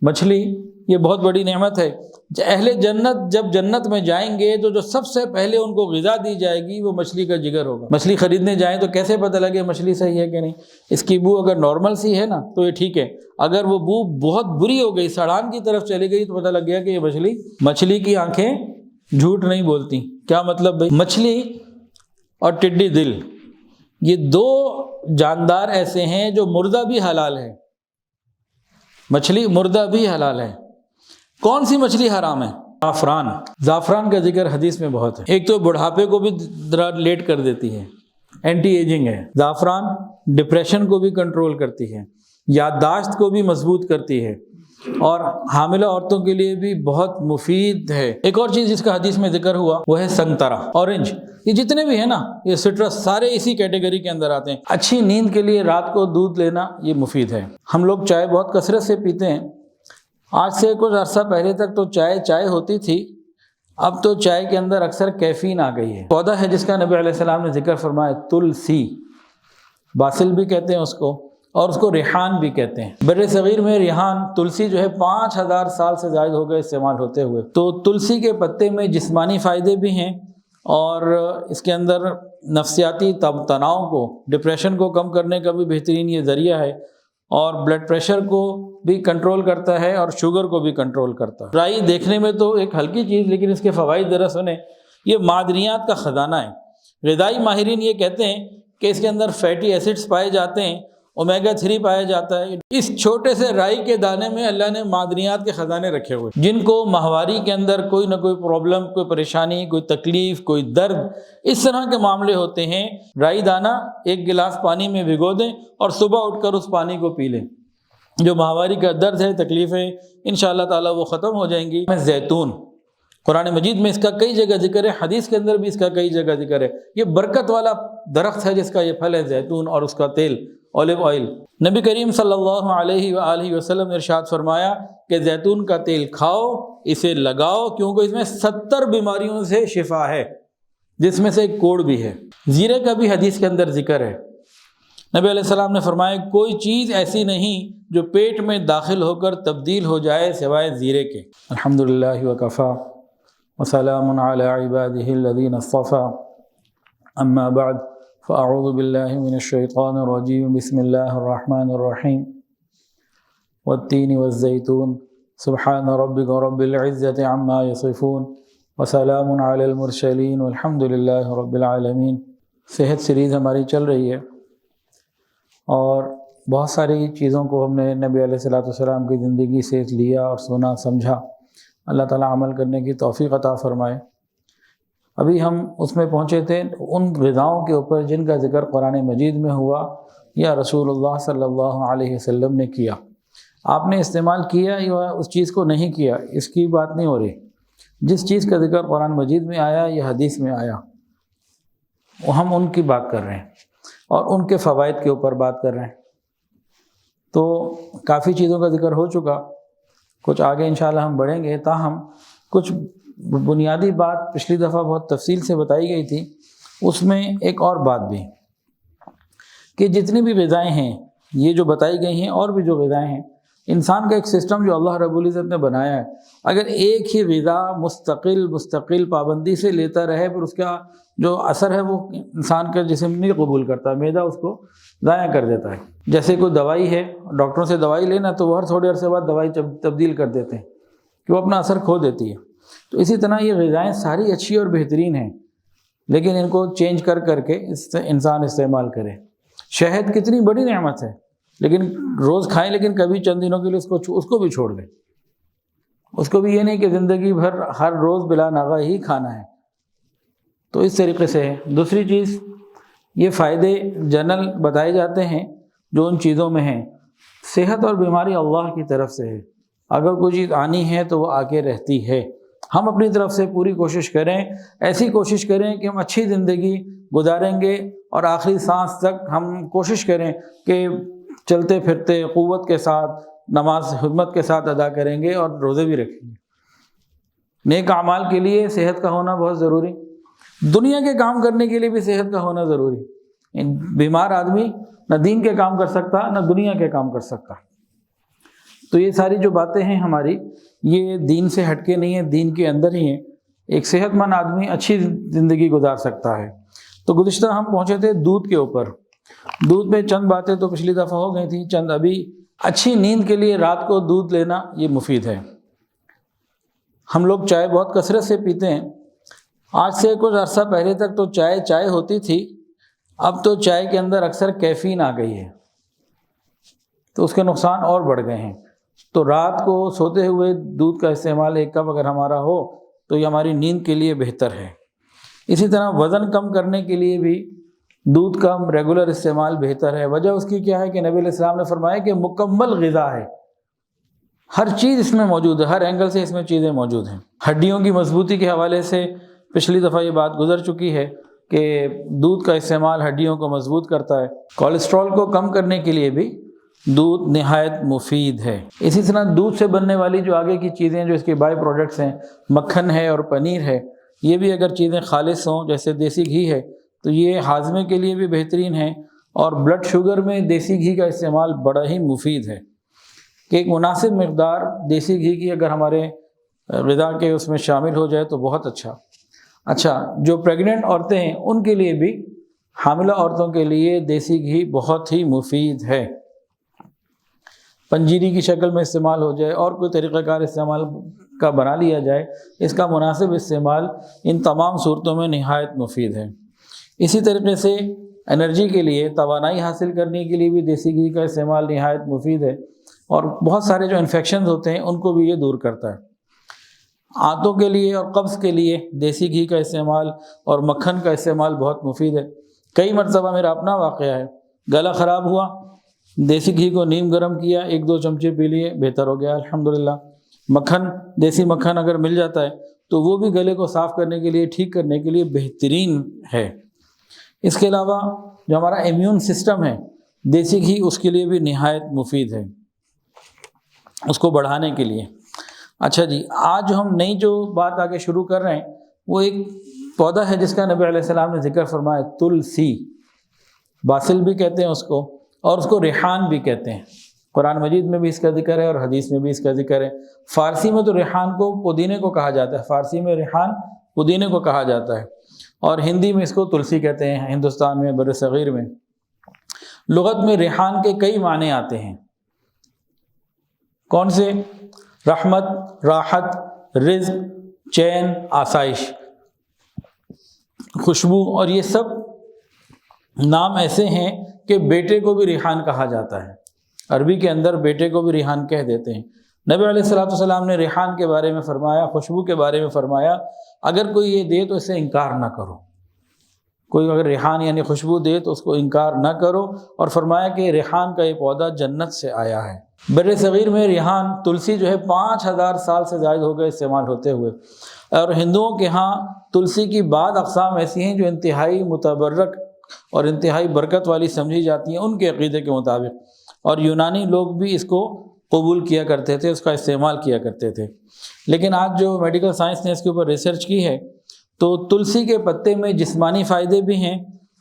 مچھلی یہ بہت بڑی نعمت ہے۔ اہل جنت جب جنت میں جائیں گے تو جو سب سے پہلے ان کو غذا دی جائے گی وہ مچھلی کا جگر ہوگا۔ مچھلی خریدنے جائیں تو کیسے پتہ لگے مچھلی صحیح ہے کہ نہیں؟ اس کی بو اگر نارمل سی ہے نا تو یہ ٹھیک ہے، اگر وہ بو بہت بری ہو گئی، سڑان کی طرف چلی گئی تو پتہ لگ گیا کہ یہ مچھلی کی آنکھیں جھوٹ نہیں بولتی۔ کیا مطلب بھائی؟ مچھلی اور ٹڈی دل یہ دو جاندار ایسے ہیں جو مردہ بھی حلال ہے۔ مچھلی مردہ بھی حلال ہے۔ کون سی مچھلی حرام ہے؟ زعفران کا ذکر حدیث میں بہت ہے۔ ایک تو بڑھاپے کو بھی لیٹ کر دیتی ہے، اینٹی ایجنگ ہے۔ زعفران ڈپریشن کو بھی کنٹرول کرتی ہے، یادداشت کو بھی مضبوط کرتی ہے، اور حاملہ عورتوں کے لیے بھی بہت مفید ہے۔ ایک اور چیز جس کا حدیث میں ذکر ہوا وہ ہے سنگترا، اورنج۔ یہ جتنے بھی ہیں نا، یہ سٹرس سارے اسی کیٹیگری کے اندر آتے ہیں۔ اچھی نیند کے لیے رات کو دودھ لینا یہ مفید ہے۔ ہم لوگ چائے بہت کثرت سے پیتے ہیں۔ آج سے کچھ عرصہ پہلے تک تو چائے ہوتی تھی، اب تو چائے کے اندر اکثر کیفین آ گئی ہے۔ پودا ہے جس کا نبی علیہ السلام نے ذکر فرمایا، تلسی، باسل بھی کہتے ہیں اس کو، اور اس کو ریحان بھی کہتے ہیں۔ بر صغیر میں ریحان، تلسی جو ہے 5000 سال سے زائد ہو گئے استعمال ہوتے ہوئے۔ تو تلسی کے پتے میں جسمانی فائدے بھی ہیں، اور اس کے اندر نفسیاتی تناؤ کو، ڈپریشن کو کم کرنے کا بھی بہترین یہ ذریعہ ہے، اور بلڈ پریشر کو بھی کنٹرول کرتا ہے اور شوگر کو بھی کنٹرول کرتا ہے۔ رائی دیکھنے میں تو ایک ہلکی چیز، لیکن اس کے فوائد ذرا سنیں۔ یہ معدنیات کا خزانہ ہے۔ غذائی ماہرین یہ کہتے ہیں کہ اس کے اندر فیٹی ایسڈز پائے جاتے ہیں، اومیگا 3 پایا جاتا ہے۔ اس چھوٹے سے رائی کے دانے میں اللہ نے معدنیات کے خزانے رکھے ہوئے، جن کو ماہواری کے اندر کوئی نہ کوئی پرابلم، کوئی پریشانی، کوئی تکلیف، کوئی درد، اس طرح کے معاملے ہوتے ہیں، رائی دانہ 1 گلاس پانی میں بھگو دیں اور صبح اٹھ کر اس پانی کو پی لیں۔ جو ماہواری کا درد ہے، تکلیفیں انشاءاللہ تعالیٰ وہ ختم ہو جائیں گی۔ زیتون، قرآن مجید میں اس کا کئی جگہ ذکر ہے، حدیث کے اندر بھی اس کا کئی جگہ ذکر ہے۔ یہ برکت والا درخت ہے جس کا یہ پھل ہے زیتون، اور اس کا تیل، اولیو آئل۔ نبی کریم صلی اللہ علیہ وآلہ وسلم نے ارشاد فرمایا کہ زیتون کا تیل کھاؤ، اسے لگاؤ، کیونکہ اس میں 70 بیماریوں سے شفا ہے، جس میں سے ایک کوڑ بھی ہے۔ زیرے کا بھی حدیث کے اندر ذکر ہے۔ نبی علیہ السلام نے فرمایا کوئی چیز ایسی نہیں جو پیٹ میں داخل ہو کر تبدیل ہو جائے سوائے زیرے کے۔ الحمدللہ وکفی وسلام علی عبادہ الذین اصطفی، اما بعد فاعوذ باللہ من الشیطان الرجیم، بسم اللہ الرحمن الرحیم، والتین والزیتون، سبحان ربک رب العزة عما یصفون، وسلام علی المرسلین، والحمد للہ رب العالمین۔ صحت سیریز ہماری چل رہی ہے، اور بہت ساری چیزوں کو ہم نے نبی علیہ السلام کی زندگی سے لیا اور سنا سمجھا۔ اللہ تعالیٰ عمل کرنے کی توفیق عطا فرمائے۔ ابھی ہم اس میں پہنچے تھے ان غذاؤں کے اوپر جن کا ذکر قرآن مجید میں ہوا یا رسول اللہ صلی اللہ علیہ وسلم نے کیا۔ آپ نے استعمال کیا یا اس چیز کو نہیں کیا، اس کی بات نہیں ہو رہی۔ جس چیز کا ذکر قرآن مجید میں آیا یا حدیث میں آیا، وہ ہم ان کی بات کر رہے ہیں اور ان کے فوائد کے اوپر بات کر رہے ہیں۔ تو کافی چیزوں کا ذکر ہو چکا، کچھ آگے انشاءاللہ ہم بڑھیں گے، تاہم کچھ بنیادی بات پچھلی دفعہ بہت تفصیل سے بتائی گئی تھی۔ اس میں ایک اور بات بھی کہ جتنی بھی غذائیں ہیں، یہ جو بتائی گئی ہیں اور بھی جو غذائیں ہیں، انسان کا ایک سسٹم جو اللہ رب العزت نے بنایا ہے، اگر ایک ہی غذا مستقل پابندی سے لیتا رہے، پھر اس کا جو اثر ہے وہ انسان کا جسم نہیں قبول کرتا، معدہ اس کو ضائع کر دیتا ہے۔ جیسے کوئی دوائی ہے، ڈاکٹروں سے دوائی لینا تو وہ ہر تھوڑے عرصے بعد دوائی تبدیل کر دیتے ہیں کہ وہ اپنا اثر کھو دیتی ہے۔ تو اسی طرح یہ غذائیں ساری اچھی اور بہترین ہیں، لیکن ان کو چینج کر کے انسان استعمال کرے۔ شہد کتنی بڑی نعمت ہے، لیکن روز کھائیں، لیکن کبھی چند دنوں کے لیے اس کو بھی چھوڑ دیں۔ اس کو بھی یہ نہیں کہ زندگی بھر ہر روز بلا ناغہ ہی کھانا ہے۔ تو اس طریقے سے ہے۔ دوسری چیز، یہ فائدے جنرل بتائے جاتے ہیں جو ان چیزوں میں ہیں۔ صحت اور بیماری اللہ کی طرف سے ہے، اگر کوئی چیز آنی ہے تو وہ آ کے رہتی ہے۔ ہم اپنی طرف سے پوری کوشش کریں، ایسی کوشش کریں کہ ہم اچھی زندگی گزاریں گے، اور آخری سانس تک ہم کوشش کریں کہ چلتے پھرتے قوت کے ساتھ نماز حکمت کے ساتھ ادا کریں گے اور روزے بھی رکھیں گے۔ نیک اعمال کے لیے صحت کا ہونا بہت ضروری، دنیا کے کام کرنے کے لیے بھی صحت کا ہونا ضروری۔ بیمار آدمی نہ دین کے کام کر سکتا، نہ دنیا کے کام کر سکتا۔ تو یہ ساری جو باتیں ہیں ہماری، یہ دین سے ہٹ کے نہیں ہیں، دین کے اندر ہی ہیں۔ ایک صحت مند آدمی اچھی زندگی گزار سکتا ہے۔ تو گزشتہ ہم پہنچے تھے دودھ کے اوپر۔ دودھ میں چند باتیں تو پچھلی دفعہ ہو گئی تھیں، چند ابھی۔ اچھی نیند کے لیے رات کو دودھ لینا یہ مفید ہے۔ ہم لوگ چائے بہت کثرت سے پیتے ہیں۔ آج سے کچھ عرصہ پہلے تک تو چائے ہوتی تھی، اب تو چائے کے اندر اکثر کیفین آ گئی ہے، تو اس کے نقصان اور بڑھ گئے ہیں۔ تو رات کو سوتے ہوئے دودھ کا استعمال 1 کپ اگر ہمارا ہو تو یہ ہماری نیند کے لیے بہتر ہے۔ اسی طرح وزن کم کرنے کے لیے بھی دودھ کا ریگولر استعمال بہتر ہے۔ وجہ اس کی کیا ہے کہ نبی علیہ السلام نے فرمایا کہ مکمل غذا ہے، ہر چیز اس میں موجود ہے، ہر اینگل سے اس میں چیزیں موجود ہیں۔ ہڈیوں کی مضبوطی کے حوالے سے پچھلی دفعہ یہ بات گزر چکی ہے کہ دودھ کا استعمال ہڈیوں کو مضبوط کرتا ہے۔ کولیسٹرول کو کم کرنے کے لیے بھی دودھ نہایت مفید ہے۔ اسی طرح دودھ سے بننے والی جو آگے کی چیزیں جو اس کے بائی پروڈکٹس ہیں، مکھن ہے اور پنیر ہے، یہ بھی اگر چیزیں خالص ہوں، جیسے دیسی گھی ہے، تو یہ ہاضمے کے لیے بھی بہترین ہے۔ اور بلڈ شوگر میں دیسی گھی کا استعمال بڑا ہی مفید ہے کہ ایک مناسب مقدار دیسی گھی کی اگر ہمارے غذا کے اس میں شامل ہو جائے تو بہت اچھا۔ جو پریگننٹ عورتیں ہیں ان کے لیے بھی، حاملہ عورتوں کے لیے دیسی گھی بہت ہی مفید ہے۔ پنجیری کی شکل میں استعمال ہو جائے اور کوئی طریقہ کار استعمال کا بنا لیا جائے، اس کا مناسب استعمال ان تمام صورتوں میں نہایت مفید ہے۔ اسی طریقے سے انرجی کے لیے، توانائی حاصل کرنے کے لیے بھی دیسی گھی کا استعمال نہایت مفید ہے، اور بہت سارے جو انفیکشنز ہوتے ہیں ان کو بھی یہ دور کرتا ہے۔ آنتوں کے لیے اور قبض کے لیے دیسی گھی کا استعمال اور مکھن کا استعمال بہت مفید ہے۔ کئی مرتبہ میرا اپنا واقعہ ہے، گلا خراب ہوا، دیسی گھی کو نیم گرم کیا، 1-2 چمچے پی لیے، بہتر ہو گیا الحمدللہ۔ دیسی مکھن اگر مل جاتا ہے تو وہ بھی گلے کو صاف کرنے کے لیے، ٹھیک کرنے کے لیے بہترین ہے۔ اس کے علاوہ جو ہمارا امیون سسٹم ہے، دیسی گھی اس کے لیے بھی نہایت مفید ہے، اس کو بڑھانے کے لیے۔ اچھا جی، آج جو ہم نئی جو بات آگے شروع کر رہے ہیں وہ ایک پودا ہے جس کا نبی علیہ السلام نے ذکر فرمایا، تلسی۔ باسل بھی کہتے ہیں اس کو، اور اس کو ریحان بھی کہتے ہیں۔ قرآن مجید میں بھی اس کا ذکر ہے اور حدیث میں بھی اس کا ذکر ہے۔ فارسی میں تو ریحان کو پودینے کو کہا جاتا ہے، فارسی میں ریحان پودینے کو کہا جاتا ہے، اور ہندی میں اس کو تلسی کہتے ہیں، ہندوستان میں، بر صغیر میں۔ لغت میں ریحان کے کئی معنی آتے ہیں۔ کون سے؟ رحمت، راحت، رزق، چین، آسائش، خوشبو، اور یہ سب نام ایسے ہیں کہ بیٹے کو بھی ریحان کہا جاتا ہے۔ عربی کے اندر بیٹے کو بھی ریحان کہہ دیتے ہیں۔ نبی علیہ السلام نے ریحان کے بارے میں فرمایا، خوشبو کے بارے میں فرمایا، اگر کوئی یہ دے تو اسے انکار نہ کرو۔ کوئی اگر ریحان یعنی خوشبو دے تو اس کو انکار نہ کرو، اور فرمایا کہ ریحان کا یہ پودا جنت سے آیا ہے۔ بر صغیر میں ریحان، تلسی جو ہے 5000 سال سے زائد ہو گئے استعمال ہوتے ہوئے، اور ہندوؤں کے ہاں تلسی کی بعض اقسام ایسی ہیں جو انتہائی متبرک اور انتہائی برکت والی سمجھی جاتی ہیں ان کے عقیدے کے مطابق، اور یونانی لوگ بھی اس کو قبول کیا کرتے تھے، اس کا استعمال کیا کرتے تھے۔ لیکن آج جو میڈیکل سائنس نے اس کے اوپر ریسرچ کی ہے تو تلسی کے پتے میں جسمانی فائدے بھی ہیں،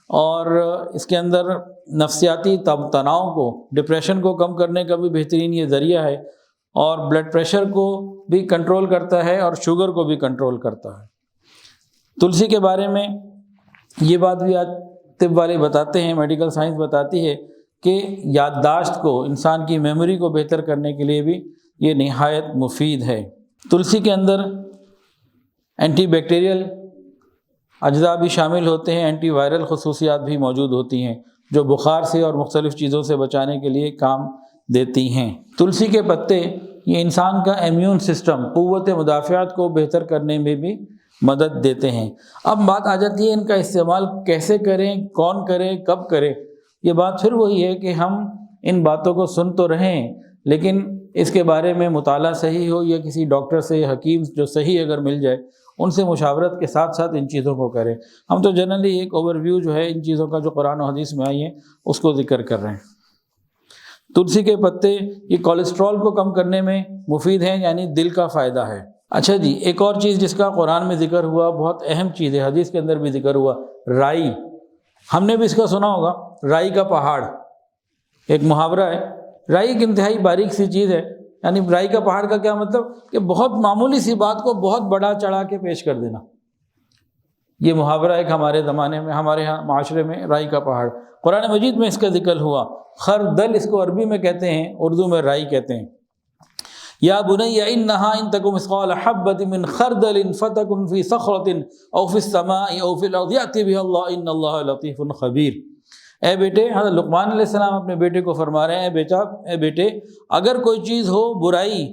اور اس کے اندر نفسیاتی تناؤ کو، ڈپریشن کو کم کرنے کا بھی بہترین یہ ذریعہ ہے، اور بلڈ پریشر کو بھی کنٹرول کرتا ہے اور شوگر کو بھی کنٹرول کرتا ہے۔ تلسی کے بارے میں یہ بات بھی آج طب والے بتاتے ہیں، میڈیکل سائنس بتاتی ہے کہ یادداشت کو، انسان کی میموری کو بہتر کرنے کے لیے بھی یہ نہایت مفید ہے۔ تلسی کے اندر اینٹی بیکٹیریل اجزاء بھی شامل ہوتے ہیں، اینٹی وائرل خصوصیات بھی موجود ہوتی ہیں جو بخار سے اور مختلف چیزوں سے بچانے کے لیے کام دیتی ہیں۔ تلسی کے پتے یہ انسان کا امیون سسٹم، قوت مدافعت کو بہتر کرنے میں بھی مدد دیتے ہیں۔ اب بات آ جاتی ہے ان کا استعمال کیسے کریں، کون کرے، کب کرے۔ یہ بات پھر وہی ہے کہ ہم ان باتوں کو سن تو رہیں، لیکن اس کے بارے میں مطالعہ صحیح ہو، یا کسی ڈاکٹر سے، حکیم جو صحیح اگر مل جائے، ان سے مشاورت کے ساتھ ساتھ ان چیزوں کو کریں۔ ہم تو جنرلی ایک اوور ویو جو ہے ان چیزوں کا جو قرآن و حدیث میں آئی ہے اس کو ذکر کر رہے ہیں۔ تلسی کے پتے یہ کولیسٹرول کو کم کرنے میں مفید ہیں، یعنی دل کا فائدہ ہے۔ اچھا جی، ایک اور چیز جس کا قرآن میں ذکر ہوا، بہت اہم چیز ہے، حدیث کے اندر بھی ذکر ہوا، رائی۔ ہم نے بھی اس کا سنا ہوگا، رائی کا پہاڑ، ایک محاورہ ہے۔ رائی ایک انتہائی باریک سی چیز ہے، یعنی رائی کا پہاڑ کا کیا مطلب کہ بہت معمولی سی بات کو بہت بڑا چڑھا کے پیش کر دینا. یہ محاورہ ایک ہمارے زمانے میں ہمارے ہاں معاشرے میں رائی کا پہاڑ. قرآن مجید میں اس کا ذکر ہوا. خردل اس کو عربی میں کہتے ہیں، اردو میں رائی کہتے ہیں. یا بنی انہا ان تک مثقال حبۃ من خردل فتکن فی صخرۃ او فی السماء او فی الارض یأتی بها اللہ ان اللہ لطیف خبیر. اے بیٹے، حضرت لقمان علیہ السلام اپنے بیٹے کو فرما رہے ہیں، اے بیٹے اگر کوئی چیز ہو برائی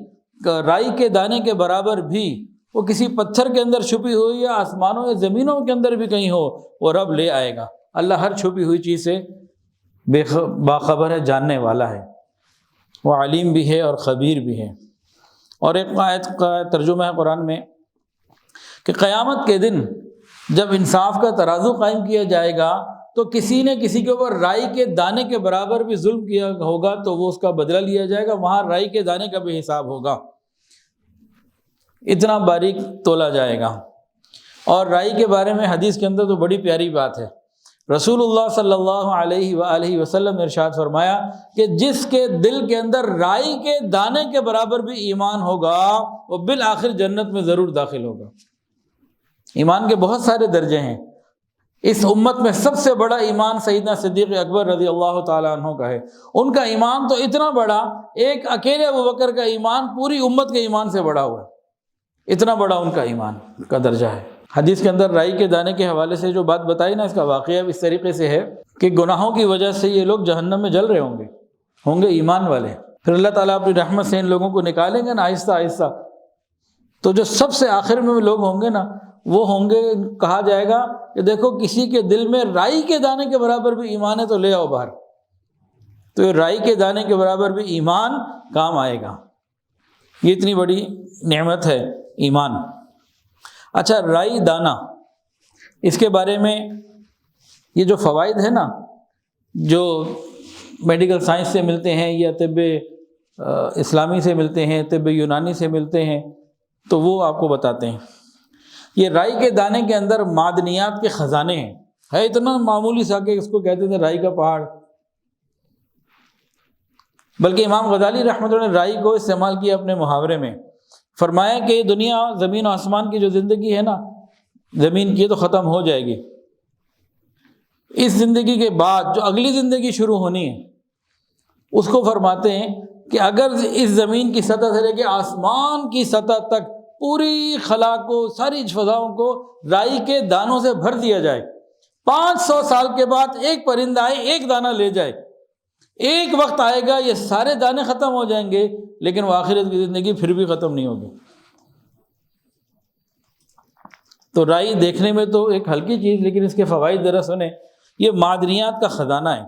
رائی کے دانے کے برابر بھی، وہ کسی پتھر کے اندر چھپی ہوئی یا آسمانوں یا زمینوں کے اندر بھی کہیں ہو، وہ رب لے آئے گا. اللہ ہر چھپی ہوئی چیز سے باخبر ہے، جاننے والا ہے، وہ علیم بھی ہے اور خبیر بھی ہے. اور ایک آیت کا ترجمہ ہے قرآن میں کہ قیامت کے دن جب انصاف کا ترازو قائم کیا جائے گا تو کسی نے کسی کے اوپر رائی کے دانے کے برابر بھی ظلم کیا ہوگا تو وہ اس کا بدلہ لیا جائے گا. وہاں رائی کے دانے کا بھی حساب ہوگا، اتنا باریک تولا جائے گا. اور رائی کے بارے میں حدیث کے اندر تو بڑی پیاری بات ہے. رسول اللہ صلی اللہ علیہ وآلہ وسلم نے ارشاد فرمایا کہ جس کے دل کے اندر رائی کے دانے کے برابر بھی ایمان ہوگا وہ بالآخر جنت میں ضرور داخل ہوگا. ایمان کے بہت سارے درجے ہیں. اس امت میں سب سے بڑا ایمان سیدنا صدیق اکبر رضی اللہ تعالیٰ عنہ کا ہے. ان کا ایمان تو اتنا بڑا، ایک اکیلے ابوبکر کا ایمان پوری امت کے ایمان سے بڑا ہوا ہے، اتنا بڑا ان کا ایمان کا درجہ ہے. حدیث کے اندر رائی کے دانے کے حوالے سے جو بات بتائی نا، اس کا واقعہ اس طریقے سے ہے کہ گناہوں کی وجہ سے یہ لوگ جہنم میں جل رہے ہوں گے ایمان والے. پھر اللہ تعالیٰ اپنی رحمت سے ان لوگوں کو نکالیں گے نا آہستہ آہستہ. تو جو سب سے آخر میں لوگ ہوں گے نا، وہ ہوں گے، کہا جائے گا کہ دیکھو کسی کے دل میں رائی کے دانے کے برابر بھی ایمان ہے تو لے آؤ باہر. تو یہ رائی کے دانے کے برابر بھی ایمان کام آئے گا. یہ اتنی بڑی نعمت ہے ایمان. اچھا، رائی دانہ، اس کے بارے میں یہ جو فوائد ہے نا، جو میڈیکل سائنس سے ملتے ہیں یا طب اسلامی سے ملتے ہیں، طب یونانی سے ملتے ہیں، تو وہ آپ کو بتاتے ہیں. یہ رائی کے دانے کے اندر معدنیات کے خزانے ہیں. ہے اتنا معمولی سا کہ اس کو کہتے تھے رائی کا پہاڑ. بلکہ امام غزالی رحمۃ اللہ نے رائی کو استعمال کیا اپنے محاورے میں. فرمایا کہ دنیا، زمین و آسمان کی جو زندگی ہے نا، زمین کی تو ختم ہو جائے گی. اس زندگی کے بعد جو اگلی زندگی شروع ہونی ہے اس کو فرماتے ہیں کہ اگر اس زمین کی سطح سے لے کے آسمان کی سطح تک پوری خلا کو، ساری فضاؤں کو رائی کے دانوں سے بھر دیا جائے، 500 سال کے بعد ایک پرندہ آئے ایک دانہ لے جائے، ایک وقت آئے گا یہ سارے دانے ختم ہو جائیں گے، لیکن وہ آخرت کی زندگی پھر بھی ختم نہیں ہوگی. تو رائی دیکھنے میں تو ایک ہلکی چیز، لیکن اس کے فوائد ذرا سنیں. یہ معدنیات کا خزانہ ہے.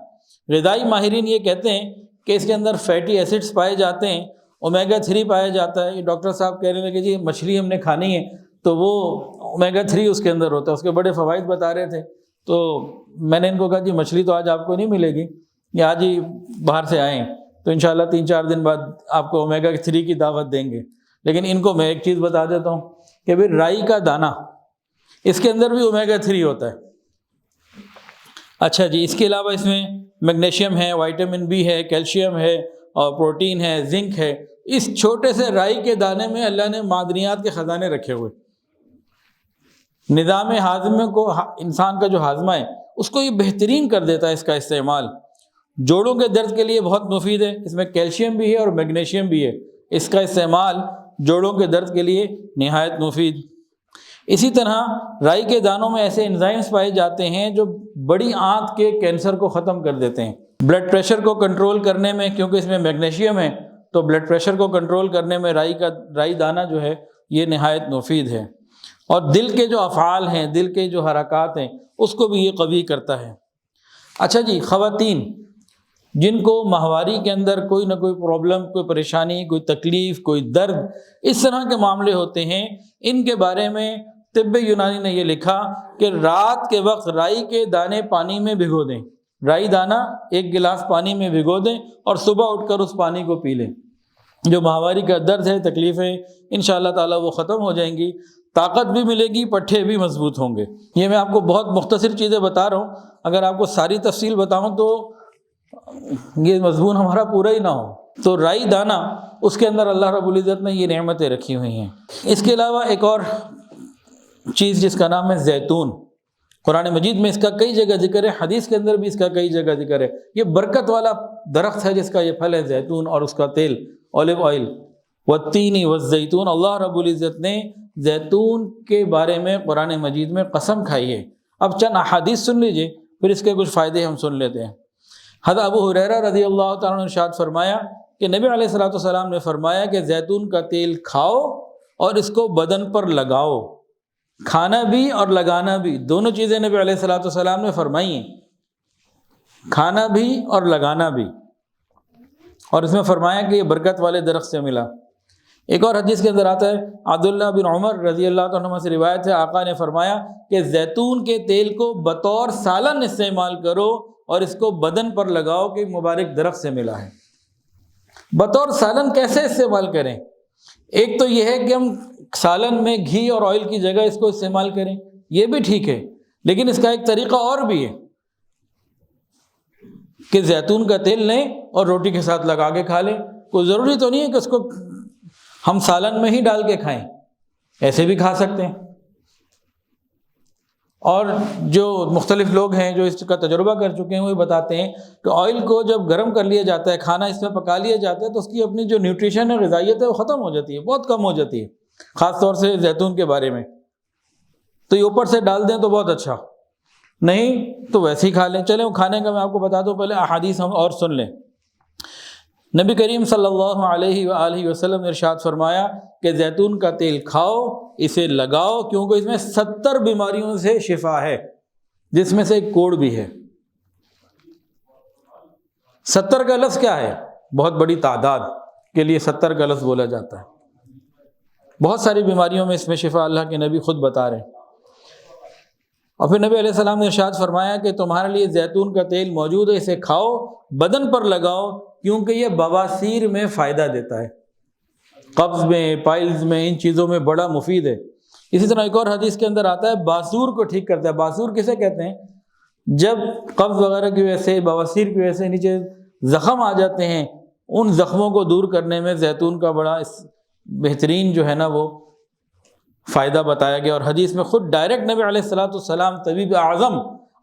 غذائی ماہرین یہ کہتے ہیں کہ اس کے اندر فیٹی ایسڈز پائے جاتے ہیں، اومیگا 3 پایا جاتا ہے. یہ ڈاکٹر صاحب کہہ رہے ہیں کہ جی مچھلی ہم نے کھانی ہے تو وہ اومیگا 3 اس کے اندر ہوتا ہے. اس کے بڑے فوائد بتا رہے تھے. تو میں نے ان کو کہا جی مچھلی تو آج آپ کو نہیں ملے گی، یا آج ہی باہر سے آئیں تو انشاءاللہ 3-4 دن بعد آپ کو اومیگا 3 کی دعوت دیں گے. لیکن ان کو میں ایک چیز بتا دیتا ہوں کہ بھئی رائی کا دانہ، اس کے اندر بھی اومیگا 3 ہوتا ہے. اچھا جی، اس کے علاوہ اس میں میگنیشیم ہے، وائٹامن بی ہے، کیلشیم ہے اور پروٹین ہے، زنک ہے. اس چھوٹے سے رائی کے دانے میں اللہ نے معدنیات کے خزانے رکھے ہوئے. نظام ہاضمے کو، انسان کا جو ہاضمہ ہے اس کو یہ بہترین کر دیتا ہے. اس کا استعمال جوڑوں کے درد کے لیے بہت مفید ہے. اس میں کیلشیم بھی ہے اور میگنیشیم بھی ہے. اس کا استعمال جوڑوں کے درد کے لیے نہایت مفید. اسی طرح رائی کے دانوں میں ایسے انزائمز پائے جاتے ہیں جو بڑی آنت کے کینسر کو ختم کر دیتے ہیں. بلڈ پریشر کو کنٹرول کرنے میں، کیونکہ اس میں میگنیشیم ہے تو بلڈ پریشر کو کنٹرول کرنے میں رائی دانہ جو ہے یہ نہایت مفید ہے. اور دل کے جو افعال ہیں، دل کے جو حرکات ہیں، اس کو بھی یہ قوی کرتا ہے. اچھا جی، خواتین جن کو ماہواری کے اندر کوئی نہ کوئی پرابلم، کوئی پریشانی، کوئی تکلیف، کوئی درد، اس طرح کے معاملے ہوتے ہیں، ان کے بارے میں طب یونانی نے یہ لکھا کہ رات کے وقت رائی کے دانے پانی میں بھگو دیں. رائی دانہ 1 گلاس پانی میں بھگو دیں اور صبح اٹھ کر اس پانی کو پی لیں. جو ماہواری کا درد ہے، تکلیفیں انشاءاللہ تعالیٰ وہ ختم ہو جائیں گی. طاقت بھی ملے گی، پٹھے بھی مضبوط ہوں گے. یہ میں آپ کو بہت مختصر چیزیں بتا رہا ہوں. اگر آپ کو ساری تفصیل بتاؤں تو یہ مضمون ہمارا پورا ہی نہ ہو. تو رائی دانہ اس کے اندر اللہ رب العزت نے یہ نعمتیں رکھی ہوئی ہیں. اس کے علاوہ ایک اور چیز جس کا نام ہے زیتون، قرآن مجید میں اس کا کئی جگہ ذکر ہے، حدیث کے اندر بھی اس کا کئی جگہ ذکر ہے. یہ برکت والا درخت ہے جس کا یہ پھل ہے زیتون، اور اس کا تیل اولیو آئل. والتین والزیتون، اللہ رب العزت نے زیتون کے بارے میں قرآن مجید میں قسم کھائی ہے. اب چند احادیث سن لیجئے، پھر اس کے کچھ فائدے ہم سن لیتے ہیں. حضرت ابو ہریرہ رضی اللہ تعالیٰ عنہ نے ارشاد فرمایا کہ نبی علیہ الصلوۃ والسلام نے فرمایا کہ زیتون کا تیل کھاؤ اور اس کو بدن پر لگاؤ. کھانا بھی اور لگانا بھی، دونوں چیزیں نبی علیہ الصلوۃ والسلام نے فرمائی ہیں، کھانا بھی اور لگانا بھی. اور اس میں فرمایا کہ یہ برکت والے درخت سے ملا. ایک اور حدیث کے اندر آتا ہے، عبداللہ بن عمر رضی اللہ عنہ سے روایت ہے، آقا نے فرمایا کہ زیتون کے تیل کو بطور سالن استعمال کرو اور اس کو بدن پر لگاؤ کہ مبارک درخت سے ملا ہے. بطور سالن کیسے استعمال کریں؟ ایک تو یہ ہے کہ ہم سالن میں گھی اور آئل کی جگہ اس کو استعمال کریں، یہ بھی ٹھیک ہے، لیکن اس کا ایک طریقہ اور بھی ہے کہ زیتون کا تیل لیں اور روٹی کے ساتھ لگا کے کھا لیں. کوئی ضروری تو نہیں ہے کہ اس کو ہم سالن میں ہی ڈال کے کھائیں، ایسے بھی کھا سکتے ہیں. اور جو مختلف لوگ ہیں جو اس کا تجربہ کر چکے ہیں وہ بتاتے ہیں کہ آئل کو جب گرم کر لیا جاتا ہے، کھانا اس میں پکا لیا جاتا ہے، تو اس کی اپنی جو نیوٹریشن ہے، غذائیت ہے، وہ ختم ہو جاتی ہے، بہت کم ہو جاتی ہے، خاص طور سے زیتون کے بارے میں. تو یہ اوپر سے ڈال دیں تو بہت اچھا، نہیں تو ویسے ہی کھا لیں. چلیں وہ کھانے کا میں آپ کو بتا دوں، پہلے احادیث ہم اور سن لیں. نبی کریم صلی اللہ علیہ وآلہ وسلم نے ارشاد فرمایا کہ زیتون کا تیل کھاؤ، اسے لگاؤ، کیونکہ اس میں 70 بیماریوں سے شفا ہے، جس میں سے ایک کوڑ بھی ہے. 70 کا لفظ کیا ہے؟ بہت بڑی تعداد کے لیے 70 کا لفظ بولا جاتا ہے. بہت ساری بیماریوں میں اس میں شفا اللہ کے نبی خود بتا رہے ہیں. اور پھر نبی علیہ السلام نے ارشاد فرمایا کہ تمہارے لیے زیتون کا تیل موجود ہے، اسے کھاؤ، بدن پر لگاؤ، کیونکہ یہ بواسیر میں فائدہ دیتا ہے، قبض میں، پائلز میں، ان چیزوں میں بڑا مفید ہے. اسی طرح ایک اور حدیث کے اندر آتا ہے باسور کو ٹھیک کرتا ہے. باسور کسے کہتے ہیں؟ جب قبض وغیرہ کی وجہ سے، بواسیر کی وجہ سے نیچے زخم آ جاتے ہیں، ان زخموں کو دور کرنے میں زیتون کا بڑا بہترین جو ہے نا وہ فائدہ بتایا گیا. اور حدیث میں خود ڈائریکٹ نبی علیہ الصلوۃ والسلام طبیب اعظم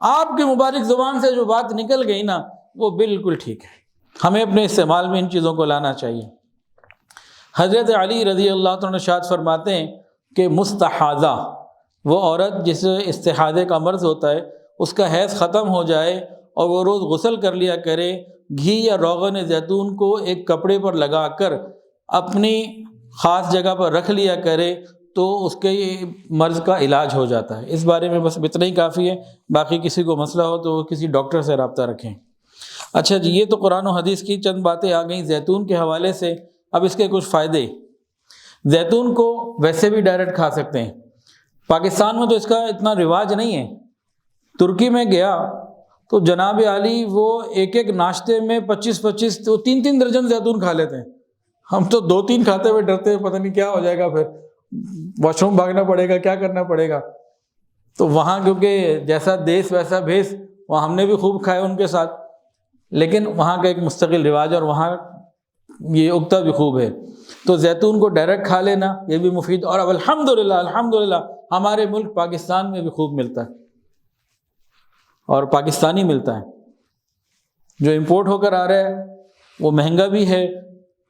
آپ کی مبارک زبان سے جو بات نکل گئی نا وہ بالکل ٹھیک ہے. ہمیں اپنے استعمال میں ان چیزوں کو لانا چاہیے. حضرت علی رضی اللہ عنہ ارشاد فرماتے ہیں کہ مستحاضہ، وہ عورت جس استحاضے کا مرض ہوتا ہے، اس کا حیض ختم ہو جائے اور وہ روز غسل کر لیا کرے، گھی یا روغن زیتون کو ایک کپڑے پر لگا کر اپنی خاص جگہ پر رکھ لیا کرے تو اس کے مرض کا علاج ہو جاتا ہے. اس بارے میں بس اتنا ہی کافی ہے، باقی کسی کو مسئلہ ہو تو وہ کسی ڈاکٹر سے رابطہ رکھیں. اچھا جی، یہ تو قرآن و حدیث کی چند باتیں آ گئیں زیتون کے حوالے سے. اب اس کے کچھ فائدے. زیتون کو ویسے بھی ڈائریکٹ کھا سکتے ہیں. پاکستان میں تو اس کا اتنا رواج نہیں ہے. ترکی میں گیا تو جناب عالی وہ ایک ایک ناشتے میں 25 تو 3 درجن زیتون کھا لیتے ہیں. ہم تو 2-3 کھاتے ہوئے ڈرتے ہیں پتہ نہیں کیا ہو جائے گا، پھر واش روم بھاگنا پڑے گا، کیا کرنا پڑے گا. تو وہاں کیونکہ جیسا دیس ویسا بھیس، وہاں ہم نے بھی خوب کھائے ان کے ساتھ، لیکن وہاں کا ایک مستقل رواج ہے اور وہاں یہ اگتا بھی خوب ہے. تو زیتون کو ڈائریکٹ کھا لینا یہ بھی مفید. اور اب الحمدللہ ہمارے ملک پاکستان میں بھی خوب ملتا ہے اور پاکستانی ملتا ہے. جو امپورٹ ہو کر آ رہا ہے وہ مہنگا بھی ہے،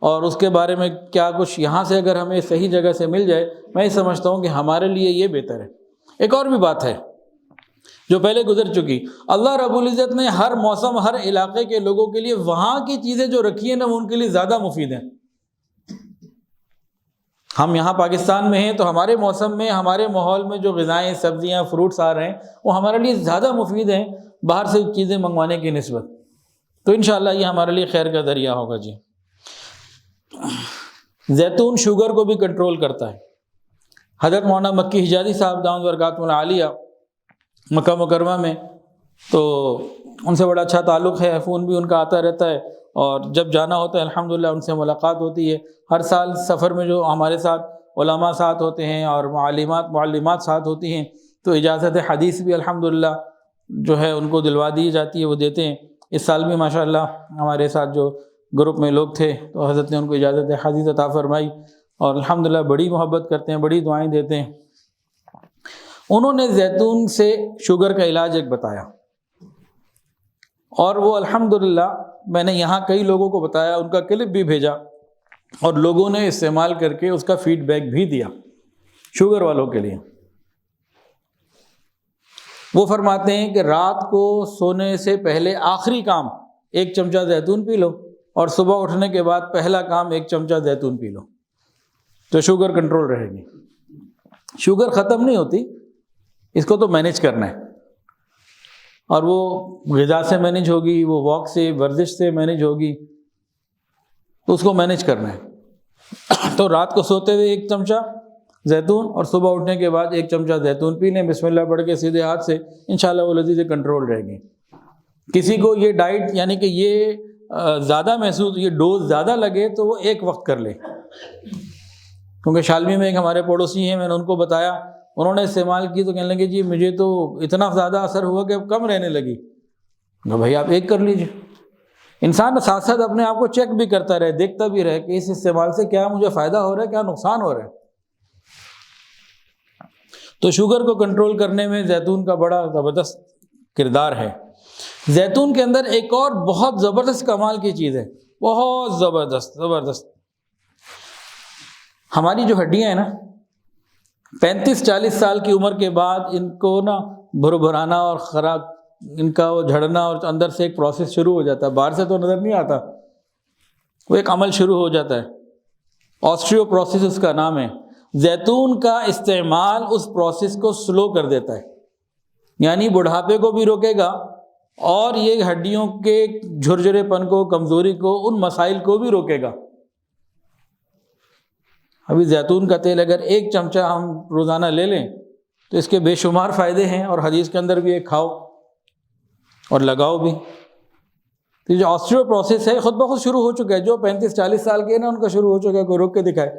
اور اس کے بارے میں کیا کچھ یہاں سے اگر ہمیں صحیح جگہ سے مل جائے، میں سمجھتا ہوں کہ ہمارے لیے یہ بہتر ہے. ایک اور بھی بات ہے جو پہلے گزر چکی، اللہ رب العزت نے ہر موسم، ہر علاقے کے لوگوں کے لیے وہاں کی چیزیں جو رکھی ہیں نا وہ ان کے لیے زیادہ مفید ہیں. ہم یہاں پاکستان میں ہیں تو ہمارے موسم میں، ہمارے ماحول میں جو غذائیں، سبزیاں، فروٹس آ رہے ہیں وہ ہمارے لیے زیادہ مفید ہیں باہر سے چیزیں منگوانے کی نسبت. تو انشاءاللہ یہ ہمارے لیے خیر کا ذریعہ ہوگا. جی، زیتون شوگر کو بھی کنٹرول کرتا ہے. حضرت مولانا مکی حجازی صاحب دامت برکاتہم العالیہ مکہ مکرمہ میں، تو ان سے بڑا اچھا تعلق ہے، فون بھی ان کا آتا رہتا ہے، اور جب جانا ہوتا ہے الحمدللہ ان سے ملاقات ہوتی ہے. ہر سال سفر میں جو ہمارے ساتھ علماء ساتھ ہوتے ہیں اور معلمات ساتھ ہوتی ہیں، تو اجازت حدیث بھی الحمدللہ جو ہے ان کو دلوا دی جاتی ہے، وہ دیتے ہیں. اس سال بھی ماشاءاللہ ہمارے ساتھ جو گروپ میں لوگ تھے تو حضرت نے ان کو اجازت حاضر عطا فرمائی اور الحمدللہ بڑی محبت کرتے ہیں، بڑی دعائیں دیتے ہیں۔ انہوں نے زیتون سے شوگر کا علاج ایک بتایا، اور وہ الحمدللہ میں نے یہاں کئی لوگوں کو بتایا، ان کا کلپ بھی بھیجا اور لوگوں نے استعمال کر کے اس کا فیڈ بیک بھی دیا شوگر والوں کے لیے۔ وہ فرماتے ہیں کہ رات کو سونے سے پہلے آخری کام 1 چمچہ زیتون پی لو، اور صبح اٹھنے کے بعد پہلا کام 1 چمچہ زیتون پی لو تو شوگر کنٹرول رہے گی۔ شوگر ختم نہیں ہوتی، اس کو تو مینیج کرنا ہے، اور وہ غذا سے مینیج ہوگی، وہ واک سے، ورزش سے مینیج ہوگی، تو اس کو مینیج کرنا ہے۔ تو رات کو سوتے ہوئے 1 چمچہ زیتون، اور صبح اٹھنے کے بعد 1 چمچہ زیتون پی لیں بسم اللہ پڑھ کے سیدھے ہاتھ سے، انشاءاللہ وہ لذیذ کنٹرول رہے گی۔ کسی کو یہ ڈائٹ یعنی کہ یہ زیادہ محسوس، یہ ڈوز زیادہ لگے تو وہ ایک وقت کر لے، کیونکہ شالمی میں ایک ہمارے پڑوسی ہیں، میں نے ان کو بتایا، انہوں نے استعمال کی تو کہنے لگے جی مجھے تو اتنا زیادہ اثر ہوا کہ اب کم رہنے لگی۔ کہ بھائی آپ ایک کر لیجیے۔ انسان ساتھ ساتھ اپنے آپ کو چیک بھی کرتا رہے، دیکھتا بھی رہے کہ اس استعمال سے کیا مجھے فائدہ ہو رہا ہے، کیا نقصان ہو رہا ہے۔ تو شوگر کو کنٹرول کرنے میں زیتون کا بڑا زبردست کردار ہے۔ زیتون کے اندر ایک اور بہت زبردست کمال کی چیز ہے، بہت زبردست۔ ہماری جو ہڈیاں ہیں نا، 35-40 سال کی عمر کے بعد ان کو نا بھربھرانا اور خراب، ان کا وہ جھڑنا، اور اندر سے ایک پروسیس شروع ہو جاتا ہے، باہر سے تو نظر نہیں آتا، وہ ایک عمل شروع ہو جاتا ہے، آسٹریو پروسیس اس کا نام ہے۔ زیتون کا استعمال اس پروسیس کو سلو کر دیتا ہے، یعنی بڑھاپے کو بھی روکے گا اور یہ ہڈیوں کے جھرجھرے پن کو، کمزوری کو، ان مسائل کو بھی روکے گا۔ ابھی زیتون کا تیل اگر 1 چمچہ ہم روزانہ لے لیں تو اس کے بے شمار فائدے ہیں، اور حدیث کے اندر بھی ایک کھاؤ اور لگاؤ بھی۔ تو جو آسٹریو پروسیس ہے خود بخود شروع ہو چکا ہے، جو 35-40 سال کے ہیں نا ان کا شروع ہو چکا ہے، کوئی روک کے دکھائے۔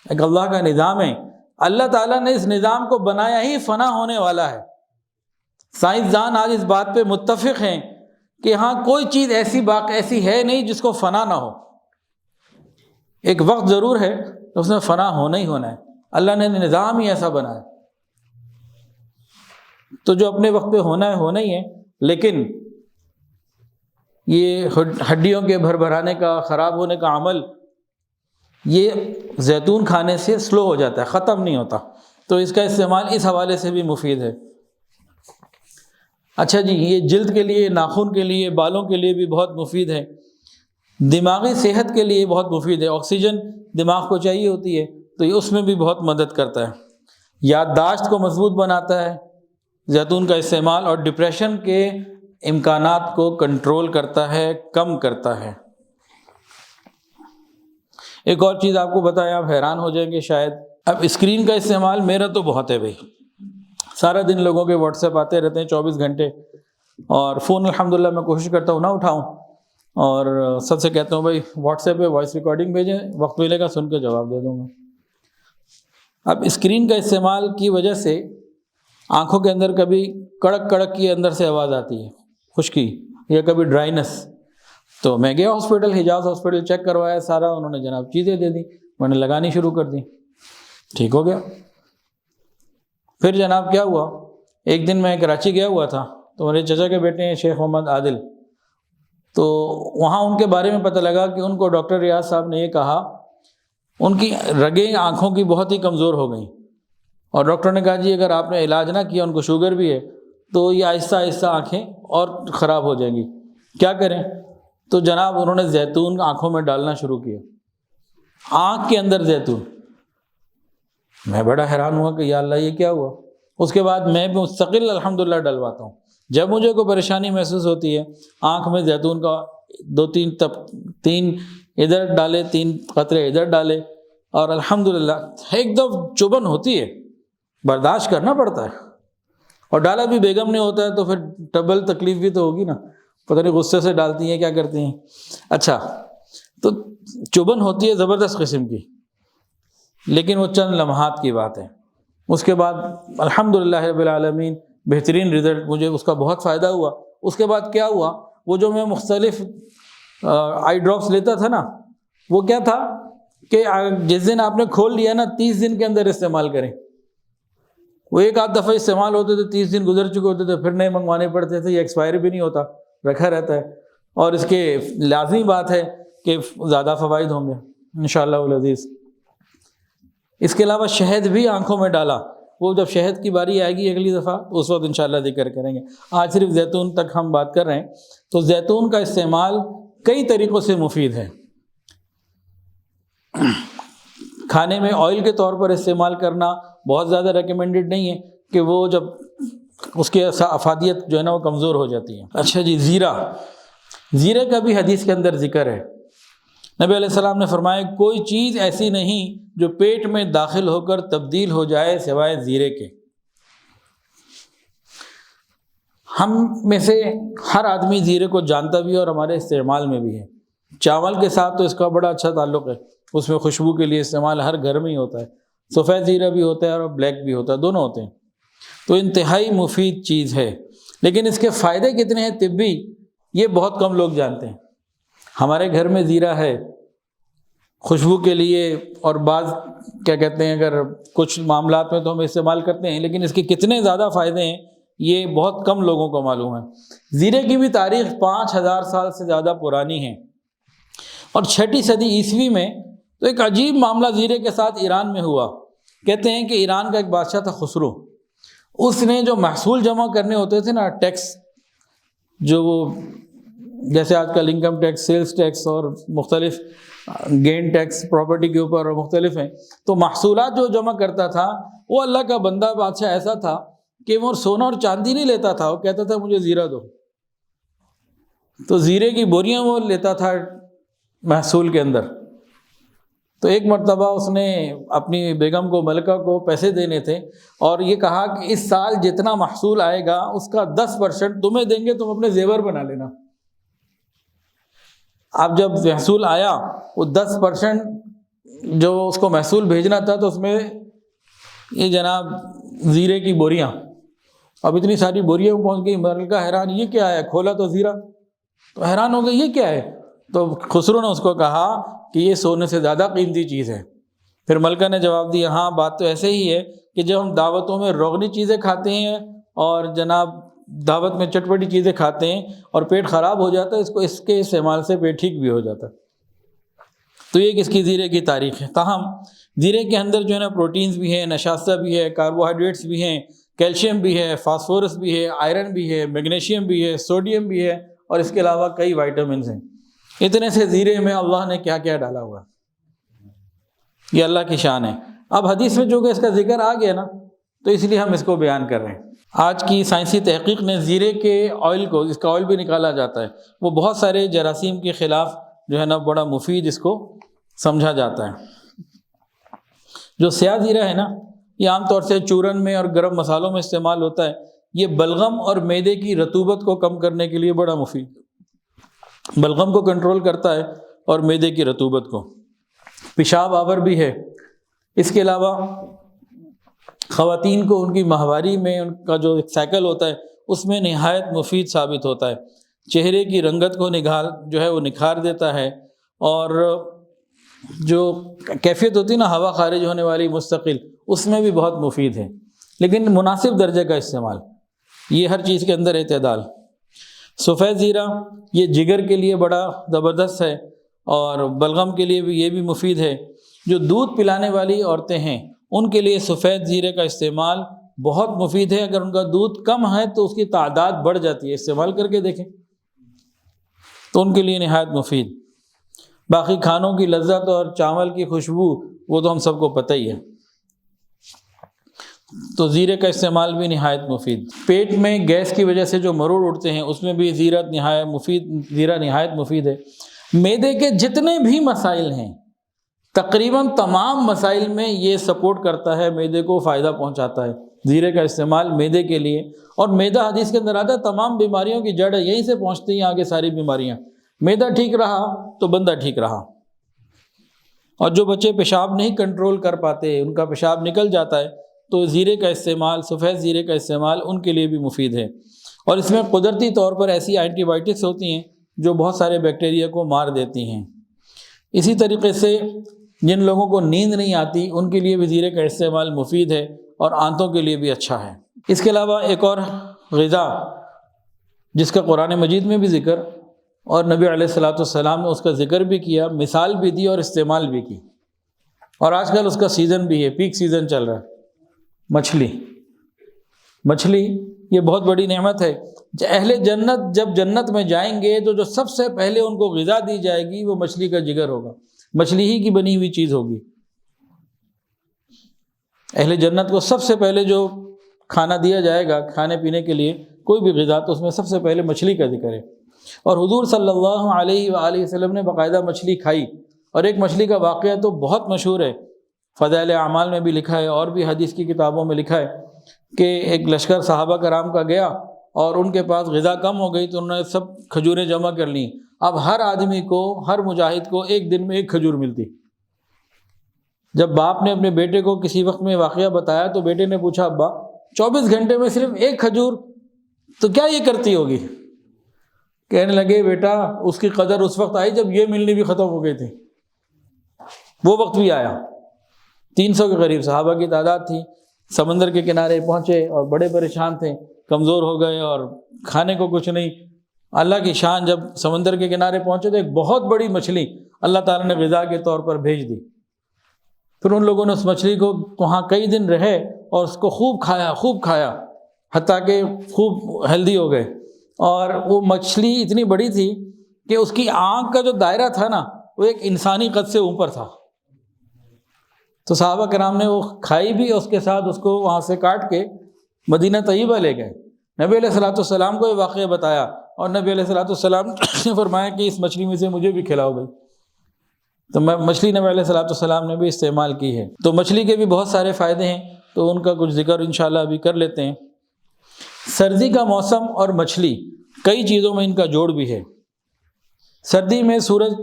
ایک اللہ کا نظام ہے، اللہ تعالیٰ نے اس نظام کو بنایا ہی فنا ہونے والا ہے۔ سائنسدان آج اس بات پہ متفق ہیں کہ ہاں کوئی چیز ایسی ہے نہیں جس کو فنا نہ ہو، ایک وقت ضرور ہے اس میں فنا ہونا ہی ہونا ہے، اللہ نے نظام ہی ایسا بنایا۔ تو جو اپنے وقت پہ ہونا ہے ہونا ہی ہے، لیکن یہ ہڈیوں کے بھربھرانے کا، خراب ہونے کا عمل، یہ زیتون کھانے سے سلو ہو جاتا ہے، ختم نہیں ہوتا۔ تو اس کا استعمال اس حوالے سے بھی مفید ہے۔ اچھا جی، یہ جلد کے لیے، ناخن کے لیے، بالوں کے لیے بھی بہت مفید ہے، دماغی صحت کے لیے بہت مفید ہے، آکسیجن دماغ کو چاہیے ہوتی ہے تو یہ اس میں بھی بہت مدد کرتا ہے، یادداشت کو مضبوط بناتا ہے زیتون کا استعمال، اور ڈپریشن کے امکانات کو کنٹرول کرتا ہے، کم کرتا ہے۔ ایک اور چیز آپ کو بتایا، آپ حیران ہو جائیں گے شاید، اب اسکرین کا استعمال میرا تو بہت ہے بھائی، سارا دن لوگوں کے واٹس ایپ آتے رہتے ہیں 24 گھنٹے، اور فون الحمدللہ میں کوشش کرتا ہوں نہ اٹھاؤں، اور سب سے کہتا ہوں بھائی واٹس ایپ پہ وائس ریکارڈنگ بھیجیں، وقت ملے گا سن کے جواب دے دوں گا۔ اب اسکرین کا استعمال کی وجہ سے آنکھوں کے اندر کبھی کڑک کڑک کی اندر سے آواز آتی ہے، خشکی، یا کبھی ڈرائنس، تو میں گیا ہاسپٹل، حجاز ہاسپٹل، چیک کروایا سارا، انہوں نے جناب چیزیں دے دی، میں نے لگانی شروع کر دی، ٹھیک ہو گیا۔ پھر جناب کیا ہوا، ایک دن میں کراچی گیا ہوا تھا، تو میرے چچا کے بیٹے ہیں شیخ محمد عادل، تو وہاں ان کے بارے میں پتہ لگا کہ ان کو ڈاکٹر ریاض صاحب نے یہ کہا ان کی رگیں آنکھوں کی بہت ہی کمزور ہو گئیں، اور ڈاکٹر نے کہا جی اگر آپ نے علاج نہ کیا، ان کو شوگر بھی ہے، تو یہ آہستہ آہستہ آنکھیں اور خراب ہو جائیں گی، کیا کریں؟ تو جناب انہوں نے زیتون آنکھوں میں ڈالنا شروع کیا، آنکھ کے اندر زیتون۔ میں بڑا حیران ہوا کہ یا اللہ یہ کیا ہوا۔ اس کے بعد میں بھی مستقل الحمدللہ ڈلواتا ہوں، جب مجھے کوئی پریشانی محسوس ہوتی ہے، آنکھ میں زیتون کا 2-3 ادھر ڈالے، 3 قطرے ادھر ڈالے، اور الحمدللہ ایک دم چبھن ہوتی ہے، برداشت کرنا پڑتا ہے، اور ڈالا بھی بیگم نے ہوتا ہے تو پھر ڈبل تکلیف بھی تو ہوگی نا، پتہ نہیں غصے سے ڈالتی ہیں کیا کرتی ہیں۔ اچھا، تو چبھن ہوتی ہے زبردست قسم کی، لیکن وہ چند لمحات کی بات ہے۔ اس کے بعد الحمدللہ رب العالمین بہترین رزلٹ، مجھے اس کا بہت فائدہ ہوا۔ اس کے بعد کیا ہوا، وہ جو میں مختلف آئی ڈراپس لیتا تھا نا، وہ کیا تھا کہ جس دن آپ نے کھول لیا نا 30 دن کے اندر استعمال کریں۔ وہ ایک آدھ دفعہ استعمال ہوتے تھے، 30 دن گزر چکے ہوتے تھے، پھر نئے منگوانے پڑتے تھے، یہ ایکسپائر بھی نہیں ہوتا، رکھا رہتا ہے، اور اس کے لازمی بات ہے کہ زیادہ فوائد ہوں گے انشاءاللہ العزیز۔ اس کے علاوہ شہد بھی آنکھوں میں ڈالا، وہ جب شہد کی باری آئے گی اگلی دفعہ اس وقت انشاءاللہ ذکر کریں گے، آج صرف زیتون تک ہم بات کر رہے ہیں۔ تو زیتون کا استعمال کئی طریقوں سے مفید ہے۔ کھانے میں آئل کے طور پر استعمال کرنا بہت زیادہ ریکمینڈڈ نہیں ہے کہ وہ جب اس کی افادیت جو ہے نا وہ کمزور ہو جاتی ہے۔ اچھا جی، زیرے کا بھی حدیث کے اندر ذکر ہے۔ نبی علیہ السلام نے فرمایا کوئی چیز ایسی نہیں جو پیٹ میں داخل ہو کر تبدیل ہو جائے سوائے زیرے کے۔ ہم میں سے ہر آدمی زیرے کو جانتا بھی ہے اور ہمارے استعمال میں بھی ہے۔ چاول کے ساتھ تو اس کا بڑا اچھا تعلق ہے، اس میں خوشبو کے لیے استعمال ہر گھر میں ہی ہوتا ہے، سفید زیرہ بھی ہوتا ہے اور بلیک بھی ہوتا ہے، دونوں ہوتے ہیں، تو انتہائی مفید چیز ہے۔ لیکن اس کے فائدے کتنے ہیں طبی، یہ بہت کم لوگ جانتے ہیں۔ ہمارے گھر میں زیرہ ہے خوشبو کے لیے، اور بعض کیا کہتے ہیں اگر کچھ معاملات میں تو ہم استعمال کرتے ہیں، لیکن اس کے کتنے زیادہ فائدے ہیں یہ بہت کم لوگوں کو معلوم ہے۔ زیرے کی بھی تاریخ 5000 سال سے زیادہ پرانی ہے، اور 6 صدی عیسوی میں تو ایک عجیب معاملہ زیرے کے ساتھ ایران میں ہوا۔ کہتے ہیں کہ ایران کا ایک بادشاہ تھا خسرو، اس نے جو محصول جمع کرنے ہوتے تھے نا، ٹیکس، جو وہ جیسے آج کل انکم ٹیکس، سیلز ٹیکس اور مختلف گین ٹیکس پراپرٹی کے اوپر اور مختلف ہیں، تو محصولات جو جمع کرتا تھا وہ اللہ کا بندہ بادشاہ ایسا تھا کہ وہ سونا اور چاندی نہیں لیتا تھا، وہ کہتا تھا مجھے زیرہ دو، تو زیرے کی بوریاں وہ لیتا تھا محصول کے اندر۔ تو ایک مرتبہ اس نے اپنی بیگم کو، ملکہ کو پیسے دینے تھے، اور یہ کہا کہ اس سال جتنا محصول آئے گا اس کا 10% تمہیں دیں گے، تم اپنے زیور بنا لینا۔ اب جب محصول آیا وہ 10% جو اس کو محصول بھیجنا تھا، تو اس میں یہ جناب زیرے کی بوریاں، اب اتنی ساری بوریاں پہنچ گئی، ملکہ حیران، یہ کیا ہے؟ کھولا تو زیرہ، تو حیران ہو گئی یہ کیا ہے؟ تو خسرو نے اس کو کہا کہ یہ سونے سے زیادہ قیمتی چیز ہے۔ پھر ملکہ نے جواب دیا، ہاں بات تو ایسے ہی ہے کہ جب ہم دعوتوں میں روغنی چیزیں کھاتے ہیں اور جناب دعوت میں چٹپٹی چیزیں کھاتے ہیں اور پیٹ خراب ہو جاتا ہے، اس کے استعمال سے پیٹ ٹھیک بھی ہو جاتا ہے۔ تو یہ اس کی زیرے کی تاریخ ہے۔ تاہم زیرے کے اندر جو ہے نا پروٹینز بھی ہیں، نشاستہ بھی ہے، کاربوہائیڈریٹس بھی ہیں، کیلشیم بھی ہے، فاسفورس بھی ہے، آئرن بھی ہے، میگنیشیم بھی ہے، سوڈیم بھی ہے، اور اس کے علاوہ کئی وائٹامنز ہیں۔ اتنے سے زیرے میں اللہ نے کیا کیا ڈالا ہوا، یہ اللہ کی شان ہے۔ اب حدیث میں جو کہ اس کا ذکر آ گیا نا، تو اس لیے ہم اس کو بیان کر رہے ہیں۔ آج کی سائنسی تحقیق نے زیرے کے آئل کو، اس کا آئل بھی نکالا جاتا ہے، وہ بہت سارے جراثیم کے خلاف جو ہے نا بڑا مفید اس کو سمجھا جاتا ہے۔ جو سیاہ زیرہ ہے نا، یہ عام طور سے چورن میں اور گرم مسالوں میں استعمال ہوتا ہے۔ یہ بلغم اور معدے کی رطوبت کو کم کرنے کے لیے بڑا مفید، بلغم کو کنٹرول کرتا ہے اور معدے کی رطوبت کو، پیشاب آور بھی ہے۔ اس کے علاوہ خواتین کو ان کی ماہواری میں ان کا جو ایک سائیکل ہوتا ہے اس میں نہایت مفید ثابت ہوتا ہے۔ چہرے کی رنگت کو جو ہے وہ نکھار دیتا ہے، اور جو کیفیت ہوتی ہے نا ہوا خارج ہونے والی مستقل، اس میں بھی بہت مفید ہے، لیکن مناسب درجے کا استعمال، یہ ہر چیز کے اندر اعتدال۔ سفید زیرہ یہ جگر کے لیے بڑا زبردست ہے، اور بلغم کے لیے بھی یہ بھی مفید ہے۔ جو دودھ پلانے والی عورتیں ہیں ان کے لیے سفید زیرے کا استعمال بہت مفید ہے۔ اگر ان کا دودھ کم ہے تو اس کی تعداد بڑھ جاتی ہے، استعمال کر کے دیکھیں تو ان کے لیے نہایت مفید۔ باقی کھانوں کی لذت اور چاول کی خوشبو وہ تو ہم سب کو پتہ ہی ہے، تو زیرے کا استعمال بھی نہایت مفید۔ پیٹ میں گیس کی وجہ سے جو مروڑ اٹھتے ہیں اس میں بھی زیرہ نہایت مفید ہے۔ معدے کے جتنے بھی مسائل ہیں، تقریباً تمام مسائل میں یہ سپورٹ کرتا ہے، معدے کو فائدہ پہنچاتا ہے زیرے کا استعمال معدے کے لیے۔ اور معدہ حدیث کے اندر آتا ہے تمام بیماریوں کی جڑ ہے، یہیں سے پہنچتی ہیں آگے ساری بیماریاں۔ معدہ ٹھیک رہا تو بندہ ٹھیک رہا۔ اور جو بچے پیشاب نہیں کنٹرول کر پاتے، ان کا پیشاب نکل جاتا ہے، تو زیرے کا استعمال، سفید زیرے کا استعمال ان کے لیے بھی مفید ہے۔ اور اس میں قدرتی طور پر ایسی اینٹی بائیوٹکس ہوتی ہیں جو بہت سارے بیکٹیریا کو مار دیتی ہیں۔ اسی طریقے سے جن لوگوں کو نیند نہیں آتی ان کے لیے بھی زیرے کا استعمال مفید ہے اور آنتوں کے لیے بھی اچھا ہے۔ اس کے علاوہ ایک اور غذا جس کا قرآن مجید میں بھی ذکر اور نبی علیہ الصلاۃ والسلام نے اس کا ذکر بھی کیا، مثال بھی دی اور استعمال بھی کی، اور آج کل اس کا سیزن بھی ہے، پیک سیزن چل رہا ہے، مچھلی یہ بہت بڑی نعمت ہے۔ اہل جنت جب جنت میں جائیں گے تو جو سب سے پہلے ان کو غذا دی جائے گی وہ مچھلی کا جگر ہوگا، مچھلی ہی کی بنی ہوئی چیز ہوگی۔ اہل جنت کو سب سے پہلے جو کھانا دیا جائے گا کھانے پینے کے لیے کوئی بھی غذا، تو اس میں سب سے پہلے مچھلی کا ذکر ہے۔ اور حضور صلی اللہ علیہ وآلہ وسلم نے باقاعدہ مچھلی کھائی، اور ایک مچھلی کا واقعہ تو بہت مشہور ہے، فضائل اعمال میں بھی لکھا ہے اور بھی حدیث کی کتابوں میں لکھا ہے کہ ایک لشکر صحابہ کرام کا گیا اور ان کے پاس غذا کم ہو گئی تو انہوں نے سب کھجوریں جمع کر لیں۔ اب ہر آدمی کو، ہر مجاہد کو ایک دن میں ایک کھجور ملتی۔ جب باپ نے اپنے بیٹے کو کسی وقت میں واقعہ بتایا تو بیٹے نے پوچھا، ابا 24 گھنٹے میں صرف ایک کھجور، تو کیا یہ کرتی ہوگی؟ کہنے لگے، بیٹا اس کی قدر اس وقت آئی جب یہ ملنی بھی ختم ہو گئی تھی، وہ وقت بھی آیا۔ 300 کے قریب صحابہ کی تعداد تھی، سمندر کے کنارے پہنچے اور بڑے پریشان تھے، کمزور ہو گئے اور کھانے کو کچھ نہیں۔ اللہ کی شان، جب سمندر کے کنارے پہنچے تو ایک بہت بڑی مچھلی اللہ تعالیٰ نے غذا کے طور پر بھیج دی۔ پھر ان لوگوں نے اس مچھلی کو وہاں کئی دن رہے اور اس کو خوب کھایا حتیٰ کہ خوب ہیلدی ہو گئے۔ اور وہ مچھلی اتنی بڑی تھی کہ اس کی آنکھ کا جو دائرہ تھا نا وہ ایک انسانی قد سے اوپر تھا۔ تو صحابہ کرام نے وہ کھائی بھی، اس کے ساتھ اس کو وہاں سے کاٹ کے مدینہ طیبہ لے گئے۔ نبی علیہ الصلوۃ والسلام کو یہ واقعہ بتایا اور نبی علیہ الصلوۃ والسلام نے فرمایا کہ اس مچھلی میں سے مجھے بھی کھلاؤ بھائی۔ تو مچھلی نبی علیہ الصلوۃ والسلام نے بھی استعمال کی ہے۔ تو مچھلی کے بھی بہت سارے فائدے ہیں، تو ان کا کچھ ذکر انشاءاللہ ابھی کر لیتے ہیں۔ سردی کا موسم اور مچھلی، کئی چیزوں میں ان کا جوڑ بھی ہے۔ سردی میں سورج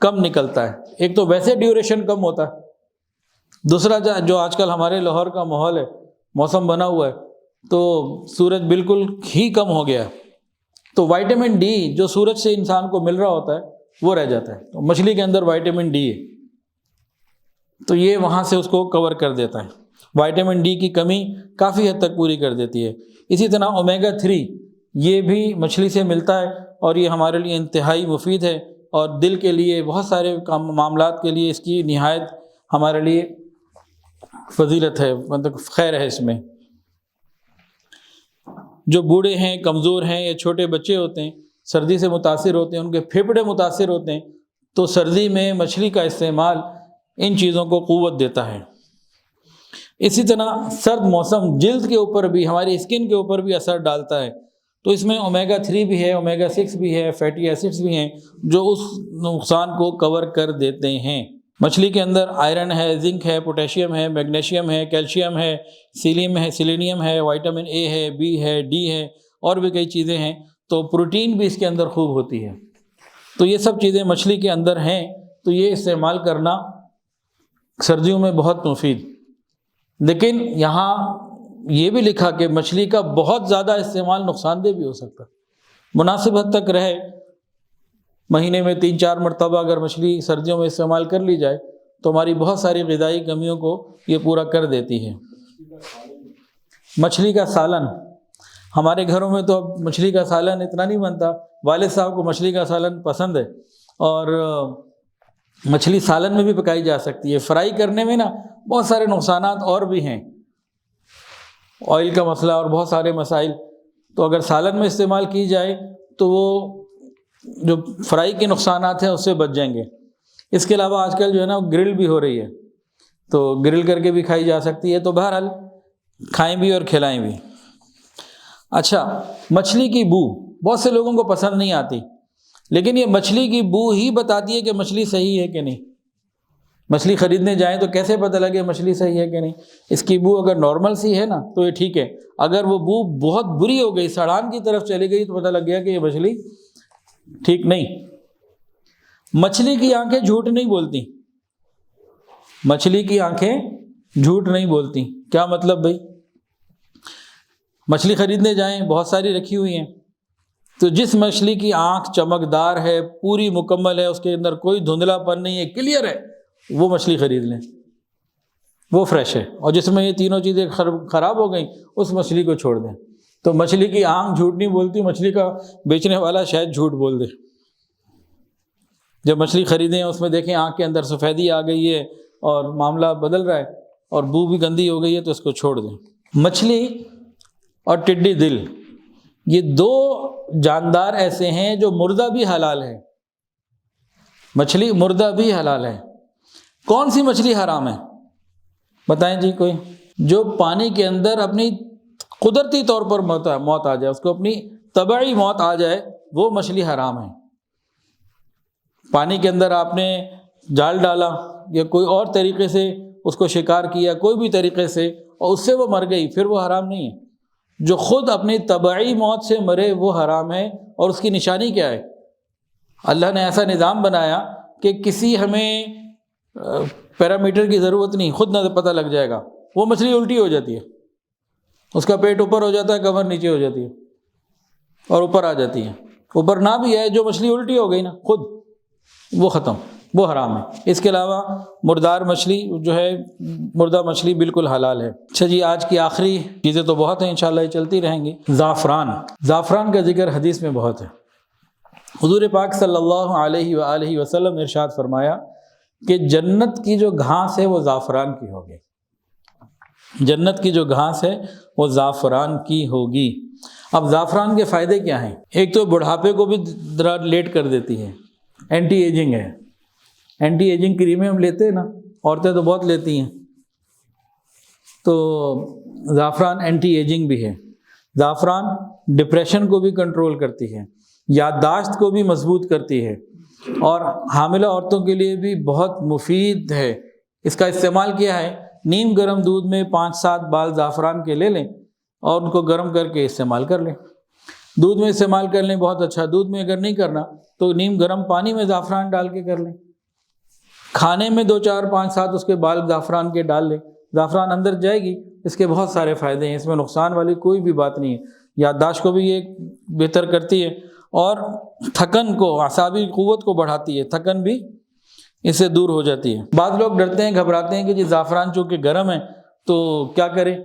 کم نکلتا ہے، ایک تو ویسے ڈیوریشن کم ہوتا ہے، دوسرا جو آج کل ہمارے لاہور کا ماحول ہے، موسم بنا ہوا ہے، تو سورج بالکل ہی کم ہو گیا، تو وائٹامن ڈی جو سورج سے انسان کو مل رہا ہوتا ہے وہ رہ جاتا ہے۔ تو مچھلی کے اندر وائٹامن ڈی ہے، تو یہ وہاں سے اس کو کور کر دیتا ہے، وائٹامن ڈی کی کمی کافی حد تک پوری کر دیتی ہے۔ اسی طرح اومیگا 3 یہ بھی مچھلی سے ملتا ہے اور یہ ہمارے لیے انتہائی مفید ہے، اور دل کے لیے بہت سارے معاملات کے لیے اس کی نہایت ہمارے لیے فضیلت ہے، مطلب خیر ہے اس میں۔ جو بوڑھے ہیں، کمزور ہیں یا چھوٹے بچے ہوتے ہیں، سردی سے متاثر ہوتے ہیں، ان کے پھیپھڑے متاثر ہوتے ہیں، تو سردی میں مچھلی کا استعمال ان چیزوں کو قوت دیتا ہے۔ اسی طرح سرد موسم جلد کے اوپر بھی، ہماری اسکن کے اوپر بھی اثر ڈالتا ہے، تو اس میں اومیگا 3 بھی ہے، اومیگا 6 بھی ہے، فیٹی ایسڈز بھی ہیں جو اس نقصان کو کور کر دیتے ہیں۔ مچھلی کے اندر آئرن ہے، زنک ہے، پوٹیشیم ہے، میگنیشیم ہے، کیلشیم ہے، سیلینیم ہے، وائٹامن اے ہے، بی ہے، ڈی ہے، اور بھی کئی چیزیں ہیں، تو پروٹین بھی اس کے اندر خوب ہوتی ہے۔ تو یہ سب چیزیں مچھلی کے اندر ہیں، تو یہ استعمال کرنا سردیوں میں بہت مفید۔ لیکن یہاں یہ بھی لکھا کہ مچھلی کا بہت زیادہ استعمال نقصان دہ بھی ہو سکتا ہے۔ مناسب حد تک رہے، مہینے میں 3-4 مرتبہ اگر مچھلی سردیوں میں استعمال کر لی جائے تو ہماری بہت ساری غذائی کمیوں کو یہ پورا کر دیتی ہے۔ مچھلی کا سالن، ہمارے گھروں میں تو اب مچھلی کا سالن اتنا نہیں بنتا، والد صاحب کو مچھلی کا سالن پسند ہے، اور مچھلی سالن میں بھی پکائی جا سکتی ہے۔ فرائی کرنے میں نا بہت سارے نقصانات اور بھی ہیں، آئل کا مسئلہ اور بہت سارے مسائل، تو اگر سالن میں استعمال کی جائے تو وہ جو فرائی کے نقصانات ہیں اس سے بچ جائیں گے۔ اس کے علاوہ آج کل جو ہے نا گرل بھی ہو رہی ہے، تو گرل کر کے بھی کھائی جا سکتی ہے، تو بہرحال کھائیں بھی اور کھلائیں بھی۔ اچھا، مچھلی کی بو بہت سے لوگوں کو پسند نہیں آتی، لیکن یہ مچھلی کی بو ہی بتاتی ہے کہ مچھلی صحیح ہے کہ نہیں۔ مچھلی خریدنے جائیں تو کیسے پتہ لگے مچھلی صحیح ہے کہ نہیں؟ اس کی بو اگر نارمل سی ہے نا تو یہ ٹھیک ہے، اگر وہ بو بہت بری ہو گئی، سڑان کی طرف چلی گئی، تو پتہ لگ گیا کہ یہ مچھلی ٹھیک نہیں۔ مچھلی کی آنکھیں جھوٹ نہیں بولتی، مچھلی کی آنکھیں جھوٹ نہیں بولتی۔ کیا مطلب بھائی؟ مچھلی خریدنے جائیں، بہت ساری رکھی ہوئی ہیں، تو جس مچھلی کی آنکھ چمکدار ہے، پوری مکمل ہے، اس کے اندر کوئی دھندلا پن نہیں ہے، کلیئر ہے، وہ مچھلی خرید لیں، وہ فریش ہے۔ اور جس میں یہ تینوں چیزیں خراب ہو گئیں، اس مچھلی کو چھوڑ دیں۔ تو مچھلی کی آنکھ جھوٹ نہیں بولتی، مچھلی کا بیچنے والا شاید جھوٹ بول دے۔ جب مچھلی خریدیں اس میں دیکھیں آنکھ کے اندر سفیدی آ گئی ہے اور معاملہ بدل رہا ہے اور بو بھی گندی ہو گئی ہے، تو اس کو چھوڑ دیں۔ مچھلی اور ٹڈی دل، یہ دو جاندار ایسے ہیں جو مردہ بھی حلال ہے۔ مچھلی مردہ بھی حلال ہے۔ کون سی مچھلی حرام ہے بتائیں جی کوئی؟ جو پانی کے اندر اپنی قدرتی طور پر موت آ جائے، اس کو اپنی طبعی موت آ جائے، وہ مچھلی حرام ہے۔ پانی کے اندر آپ نے جال ڈالا یا کوئی اور طریقے سے اس کو شکار کیا، کوئی بھی طریقے سے، اور اس سے وہ مر گئی، پھر وہ حرام نہیں ہے۔ جو خود اپنی طبعی موت سے مرے وہ حرام ہے۔ اور اس کی نشانی کیا ہے؟ اللہ نے ایسا نظام بنایا کہ کسی ہمیں پیرامیٹر کی ضرورت نہیں، خود نہ پتہ لگ جائے گا۔ وہ مچھلی الٹی ہو جاتی ہے، اس کا پیٹ اوپر ہو جاتا ہے، کمر نیچے ہو جاتی ہے اور اوپر آ جاتی ہے۔ اوپر نہ بھی آئے، جو مچھلی الٹی ہو گئی نا خود، وہ ختم، وہ حرام ہے۔ اس کے علاوہ مردار مچھلی جو ہے، مردہ مچھلی بالکل حلال ہے۔ اچھا جی، آج کی آخری چیزیں تو بہت ہیں، انشاءاللہ یہ چلتی رہیں گی۔ زعفران، زعفران کا ذکر حدیث میں بہت ہے۔ حضور پاک صلی اللہ علیہ وآلہ وسلم نے ارشاد فرمایا کہ جنت کی جو گھاس ہے وہ زعفران کی ہوگی۔ جنت کی جو گھاس ہے وہ زعفران کی ہوگی۔ اب زعفران کے فائدے کیا ہیں؟ ایک تو بڑھاپے کو بھی ذرا لیٹ کر دیتی ہے، اینٹی ایجنگ ہے۔ اینٹی ایجنگ کریمیں ہم لیتے ہیں نا، عورتیں تو بہت لیتی ہیں، تو زعفران اینٹی ایجنگ بھی ہے۔ زعفران ڈپریشن کو بھی کنٹرول کرتی ہے، یادداشت کو بھی مضبوط کرتی ہے، اور حاملہ عورتوں کے لیے بھی بہت مفید ہے۔ اس کا استعمال کیا ہے؟ نیم گرم دودھ میں 5-7 بال زعفران کے لے لیں اور ان کو گرم کر کے استعمال کر لیں۔ دودھ میں استعمال کر لیں، بہت اچھا۔ دودھ میں اگر نہیں کرنا تو نیم گرم پانی میں زعفران ڈال کے کر لیں۔ کھانے میں 2-4-5-7 اس کے بال زعفران کے ڈال لیں، زعفران اندر جائے گی۔ اس کے بہت سارے فائدے ہیں، اس میں نقصان والی کوئی بھی بات نہیں ہے۔ یادداشت کو بھی یہ بہتر کرتی ہے، اور تھکن کو، اعصابی قوت کو بڑھاتی ہے، تھکن بھی اس سے دور ہو جاتی ہے۔ بعض لوگ ڈرتے ہیں، گھبراتے ہیں کہ جی زعفران چونکہ گرم ہے تو کیا کریں؟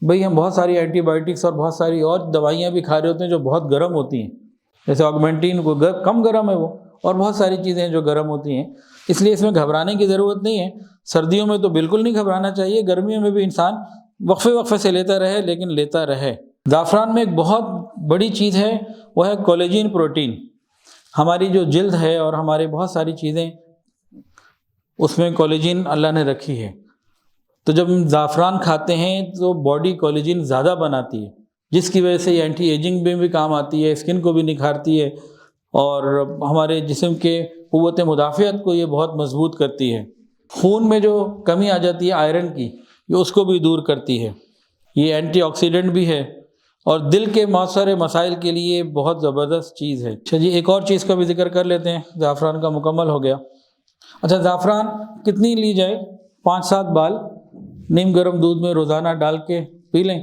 بھئی ہم بہت ساری اینٹی بائیوٹکس اور بہت ساری اور دوائیاں بھی کھا رہے ہوتے ہیں جو بہت گرم ہوتی ہیں، جیسے آگمنٹین کو کم گرم ہے وہ، اور بہت ساری چیزیں ہیں جو گرم ہوتی ہیں۔ اس لیے اس میں گھبرانے کی ضرورت نہیں ہے۔ سردیوں میں تو بالکل نہیں گھبرانا چاہیے، گرمیوں میں بھی انسان وقفے وقفے سے لیتا رہے، لیکن لیتا رہے۔ زعفران میں ایک بہت بڑی چیز ہے، وہ ہے کولیجن پروٹین۔ ہماری جو جلد ہے اور ہمارے بہت ساری چیزیں، اس میں کولیجن اللہ نے رکھی ہے۔ تو جب ہم زعفران کھاتے ہیں تو باڈی کولیجن زیادہ بناتی ہے، جس کی وجہ سے یہ اینٹی ایجنگ میں بھی کام آتی ہے، اسکن کو بھی نکھارتی ہے، اور ہمارے جسم کے قوت مدافعت کو یہ بہت مضبوط کرتی ہے۔ خون میں جو کمی آ جاتی ہے آئرن کی، یہ اس کو بھی دور کرتی ہے۔ یہ اینٹی آکسیڈنٹ بھی ہے، اور دل کے مؤثر مسائل کے لیے بہت زبردست چیز ہے۔ اچھا جی، ایک اور چیز کا بھی ذکر کر لیتے ہیں، زعفران کا مکمل ہو گیا۔ اچھا، زعفران کتنی لی جائے؟ 5-7 بال نیم گرم دودھ میں روزانہ ڈال کے پی لیں،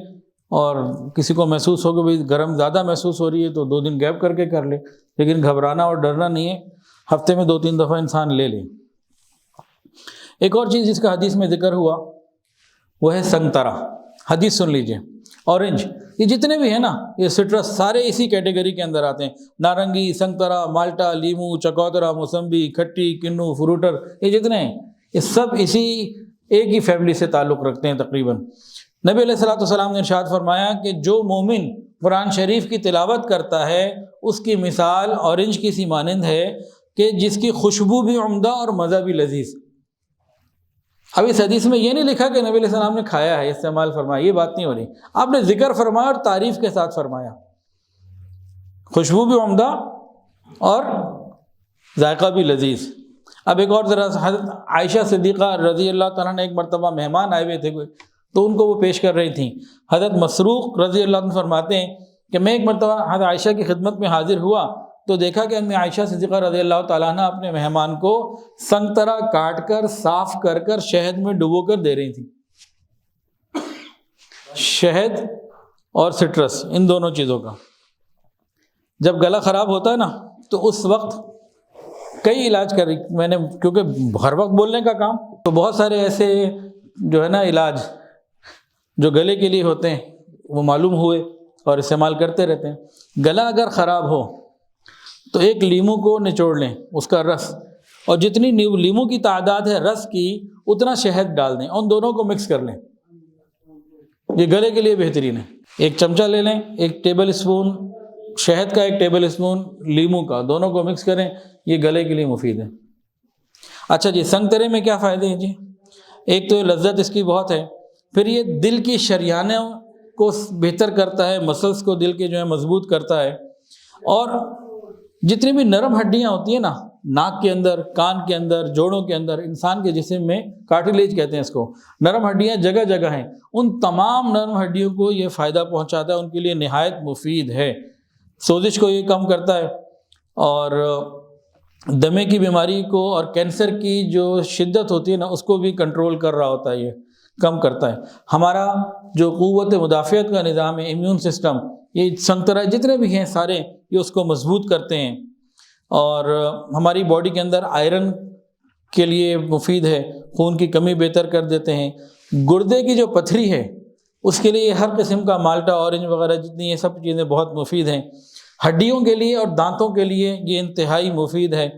اور کسی کو محسوس ہو کہ بھائی گرم زیادہ محسوس ہو رہی ہے تو 2 دن گیپ کر کے کر لیں، لیکن گھبرانا اور ڈرنا نہیں ہے، ہفتے میں 2-3 دفعہ انسان لے لیں۔ ایک اور چیز جس کا حدیث میں ذکر ہوا وہ ہے سنگترا۔ حدیث سن لیجئے، اورنج، یہ جتنے بھی ہیں نا، یہ سٹرس سارے اسی کیٹیگری کے اندر آتے ہیں۔ نارنگی، سنگترا، مالٹا، لیمو، چکوترا، موسمبی، کھٹی، کنو، فروٹر، یہ جتنے ہیں یہ سب اسی ایک ہی فیملی سے تعلق رکھتے ہیں تقریباً۔ نبی علیہ الصلوۃ والسلام نے ارشاد فرمایا کہ جو مومن قرآن شریف کی تلاوت کرتا ہے اس کی مثال اورنج کی سی مانند ہے کہ جس کی خوشبو بھی عمدہ اور مزہ بھی لذیذ۔ اب اس حدیث میں یہ نہیں لکھا کہ نبی علیہ السلام نے کھایا ہے، استعمال فرمایا، یہ بات نہیں ہو رہی۔ آپ نے ذکر فرمایا اور تعریف کے ساتھ فرمایا، خوشبو بھی عمدہ اور ذائقہ بھی لذیذ۔ اب ایک اور ذرا حضرت عائشہ صدیقہ رضی اللہ تعالیٰ نے ایک مرتبہ مہمان آئے ہوئے تھے تو ان کو وہ پیش کر رہی تھیں۔ حضرت مسروق رضی اللہ عنہ فرماتے ہیں کہ میں ایک مرتبہ حضرت عائشہ کی خدمت میں حاضر ہوا تو دیکھا کہ امی عائشہ صدیقہ رضی اللہ تعالیٰ عنہ اپنے مہمان کو سنگترا کاٹ کر صاف کر کر شہد میں ڈبو کر دے رہی تھیں۔ شہد اور سٹرس، ان دونوں چیزوں کا. جب گلا خراب ہوتا ہے نا تو اس وقت کئی علاج کر میں نے، کیونکہ ہر وقت بولنے کا کام، تو بہت سارے ایسے جو ہے نا علاج جو گلے کے لیے ہوتے ہیں وہ معلوم ہوئے اور استعمال کرتے رہتے ہیں. گلا اگر خراب ہو تو ایک لیمو کو نچوڑ لیں، اس کا رس، اور جتنی لیمو کی تعداد ہے رس کی اتنا شہد ڈال دیں، ان دونوں کو مکس کر لیں. یہ گلے کے لیے بہترین ہے. ایک چمچہ لے لیں، ایک ٹیبل اسپون شہد کا، ایک ٹیبل اسپون لیمو کا، دونوں کو مکس کریں، یہ گلے کے لیے مفید ہے. اچھا جی، سنگترے میں کیا فائدے ہیں جی؟ ایک تو لذت اس کی بہت ہے، پھر یہ دل کی شریانوں کو بہتر کرتا ہے، مسلس کو دل کے جو ہے مضبوط کرتا ہے. اور جتنی بھی نرم ہڈیاں ہوتی ہیں نا، ناک کے اندر، کان کے اندر، جوڑوں کے اندر، انسان کے جسم میں کارٹیلیج کہتے ہیں اس کو، نرم ہڈیاں جگہ جگہ ہیں، ان تمام نرم ہڈیوں کو یہ فائدہ پہنچاتا ہے، ان کے لیے نہایت مفید ہے. سوزش کو یہ کم کرتا ہے، اور دمے کی بیماری کو اور کینسر کی جو شدت ہوتی ہے نا اس کو بھی کنٹرول کر رہا ہوتا ہے، یہ کم کرتا ہے. ہمارا جو قوت مدافعت کا نظام ہے، امیون سسٹم، یہ سنگترا جتنے بھی ہیں سارے یہ اس کو مضبوط کرتے ہیں. اور ہماری باڈی کے اندر آئرن کے لیے مفید ہے، خون کی کمی بہتر کر دیتے ہیں. گردے کی جو پتھری ہے اس کے لیے ہر قسم کا مالٹا، اورنج وغیرہ جتنی یہ سب چیزیں بہت مفید ہیں. ہڈیوں کے لیے اور دانتوں کے لیے یہ انتہائی مفید ہے.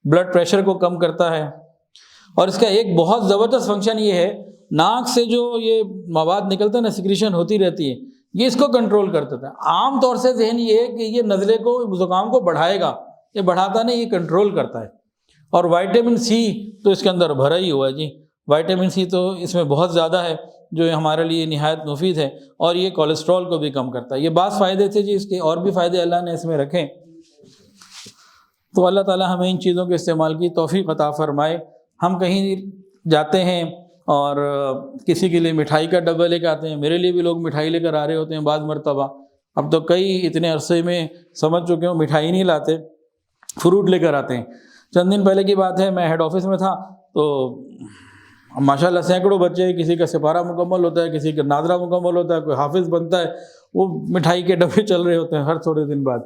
بلڈ پریشر کو کم کرتا ہے. اور اس کا ایک بہت زبردست فنکشن یہ ہے، ناک سے جو یہ مواد نکلتا ہے نا، سیکریشن ہوتی رہتی ہے، یہ اس کو کنٹرول کرتا ہے. عام طور سے ذہن یہ ہے کہ یہ نزلے کو، زکام کو بڑھائے گا، یہ بڑھاتا نہیں، یہ کنٹرول کرتا ہے. اور وائٹامن سی تو اس کے اندر بھرا ہی ہوا ہے جی، وائٹامن سی تو اس میں بہت زیادہ ہے جو ہمارے لیے نہایت مفید ہے. اور یہ کولیسٹرول کو بھی کم کرتا ہے. یہ بعض فائدے تھے جی، اس کے اور بھی فائدے اللہ نے اس میں رکھے. تو اللہ تعالی ہمیں ان چیزوں کے استعمال کی توفیق عطا فرمائے. ہم کہیں جاتے ہیں اور کسی کے لیے مٹھائی کا ڈبہ لے کے آتے ہیں، میرے لیے بھی لوگ مٹھائی لے کر آ رہے ہوتے ہیں بعض مرتبہ. اب تو کئی اتنے عرصے میں سمجھ چکے ہوں مٹھائی نہیں لاتے، فروٹ لے کر آتے ہیں. چند دن پہلے کی بات ہے، میں ہیڈ آفس میں تھا تو ماشاءاللہ سینکڑوں بچے، کسی کا سپارہ مکمل ہوتا ہے، کسی کا ناظرہ مکمل ہوتا ہے، کوئی حافظ بنتا ہے، وہ مٹھائی کے ڈبے چل رہے ہوتے ہیں ہر تھوڑے دن بعد.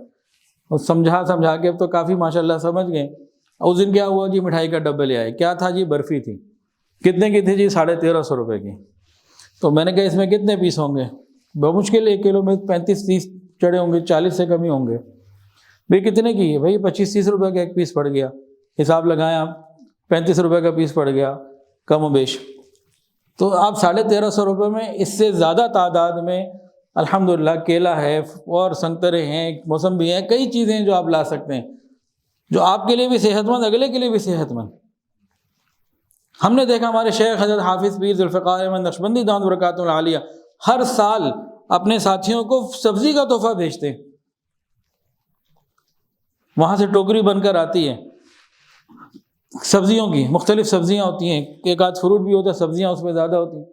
اور سمجھا کے اب تو کافی ماشاءاللہ سمجھ گئے. اس دن کیا ہوا جی، مٹھائی کا ڈبے لے آئے. کیا تھا جی؟ برفی تھی. کتنے کی تھی جی؟ 1350 روپے کی. تو میں نے کہا اس میں کتنے پیس ہوں گے؟ بمشکل 1 کلو میں 35-30 چڑھے ہوں گے، 40 سے کم ہی ہوں گے. بھئی کتنے کی ہے؟ بھئی 25-30 روپے کا ایک پیس پڑ گیا. حساب لگایا، 35 روپے کا پیس پڑ گیا کم و بیش. تو آپ 1350 روپے میں اس سے زیادہ تعداد میں الحمدللہ کیلا ہے اور سنگترے ہیں، موسمبی ہیں، کئی چیزیں جو آپ لا سکتے ہیں جو آپ کے لیے بھی صحت مند، اگلے کے لیے بھی صحت مند. ہم نے دیکھا ہمارے شیخ حضرت حافظ پیر ذوالفقار احمد نقشبندی دامت برکاتہ العالیہ ہر سال اپنے ساتھیوں کو سبزی کا تحفہ بھیجتے ہیں. وہاں سے ٹوکری بن کر آتی ہے سبزیوں کی، مختلف سبزیاں ہوتی ہیں، ایک آدھ فروٹ بھی ہوتا ہے، سبزیاں اس میں زیادہ ہوتی ہیں.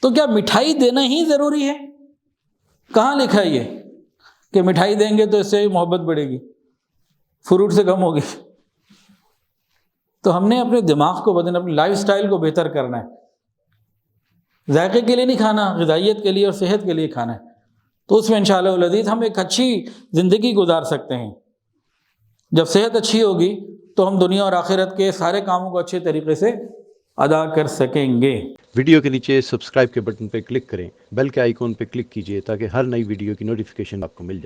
تو کیا مٹھائی دینا ہی ضروری ہے؟ کہاں لکھا ہے یہ کہ مٹھائی دیں گے تو اس سے محبت بڑھے گی، فروٹ سے کم ہوگی؟ تو ہم نے اپنے دماغ کو بدلنا، اپنی لائف سٹائل کو بہتر کرنا ہے. ذائقے کے لیے نہیں کھانا، غذائیت کے لیے اور صحت کے لیے کھانا ہے. تو اس میں انشاءاللہ العزیز ہم ایک اچھی زندگی گزار سکتے ہیں. جب صحت اچھی ہوگی تو ہم دنیا اور آخرت کے سارے کاموں کو اچھے طریقے سے ادا کر سکیں گے. ویڈیو کے نیچے سبسکرائب کے بٹن پہ کلک کریں، بیل کے آئیکن پہ کلک کیجئے تاکہ ہر نئی ویڈیو کی نوٹیفیکیشن آپ کو مل جائے.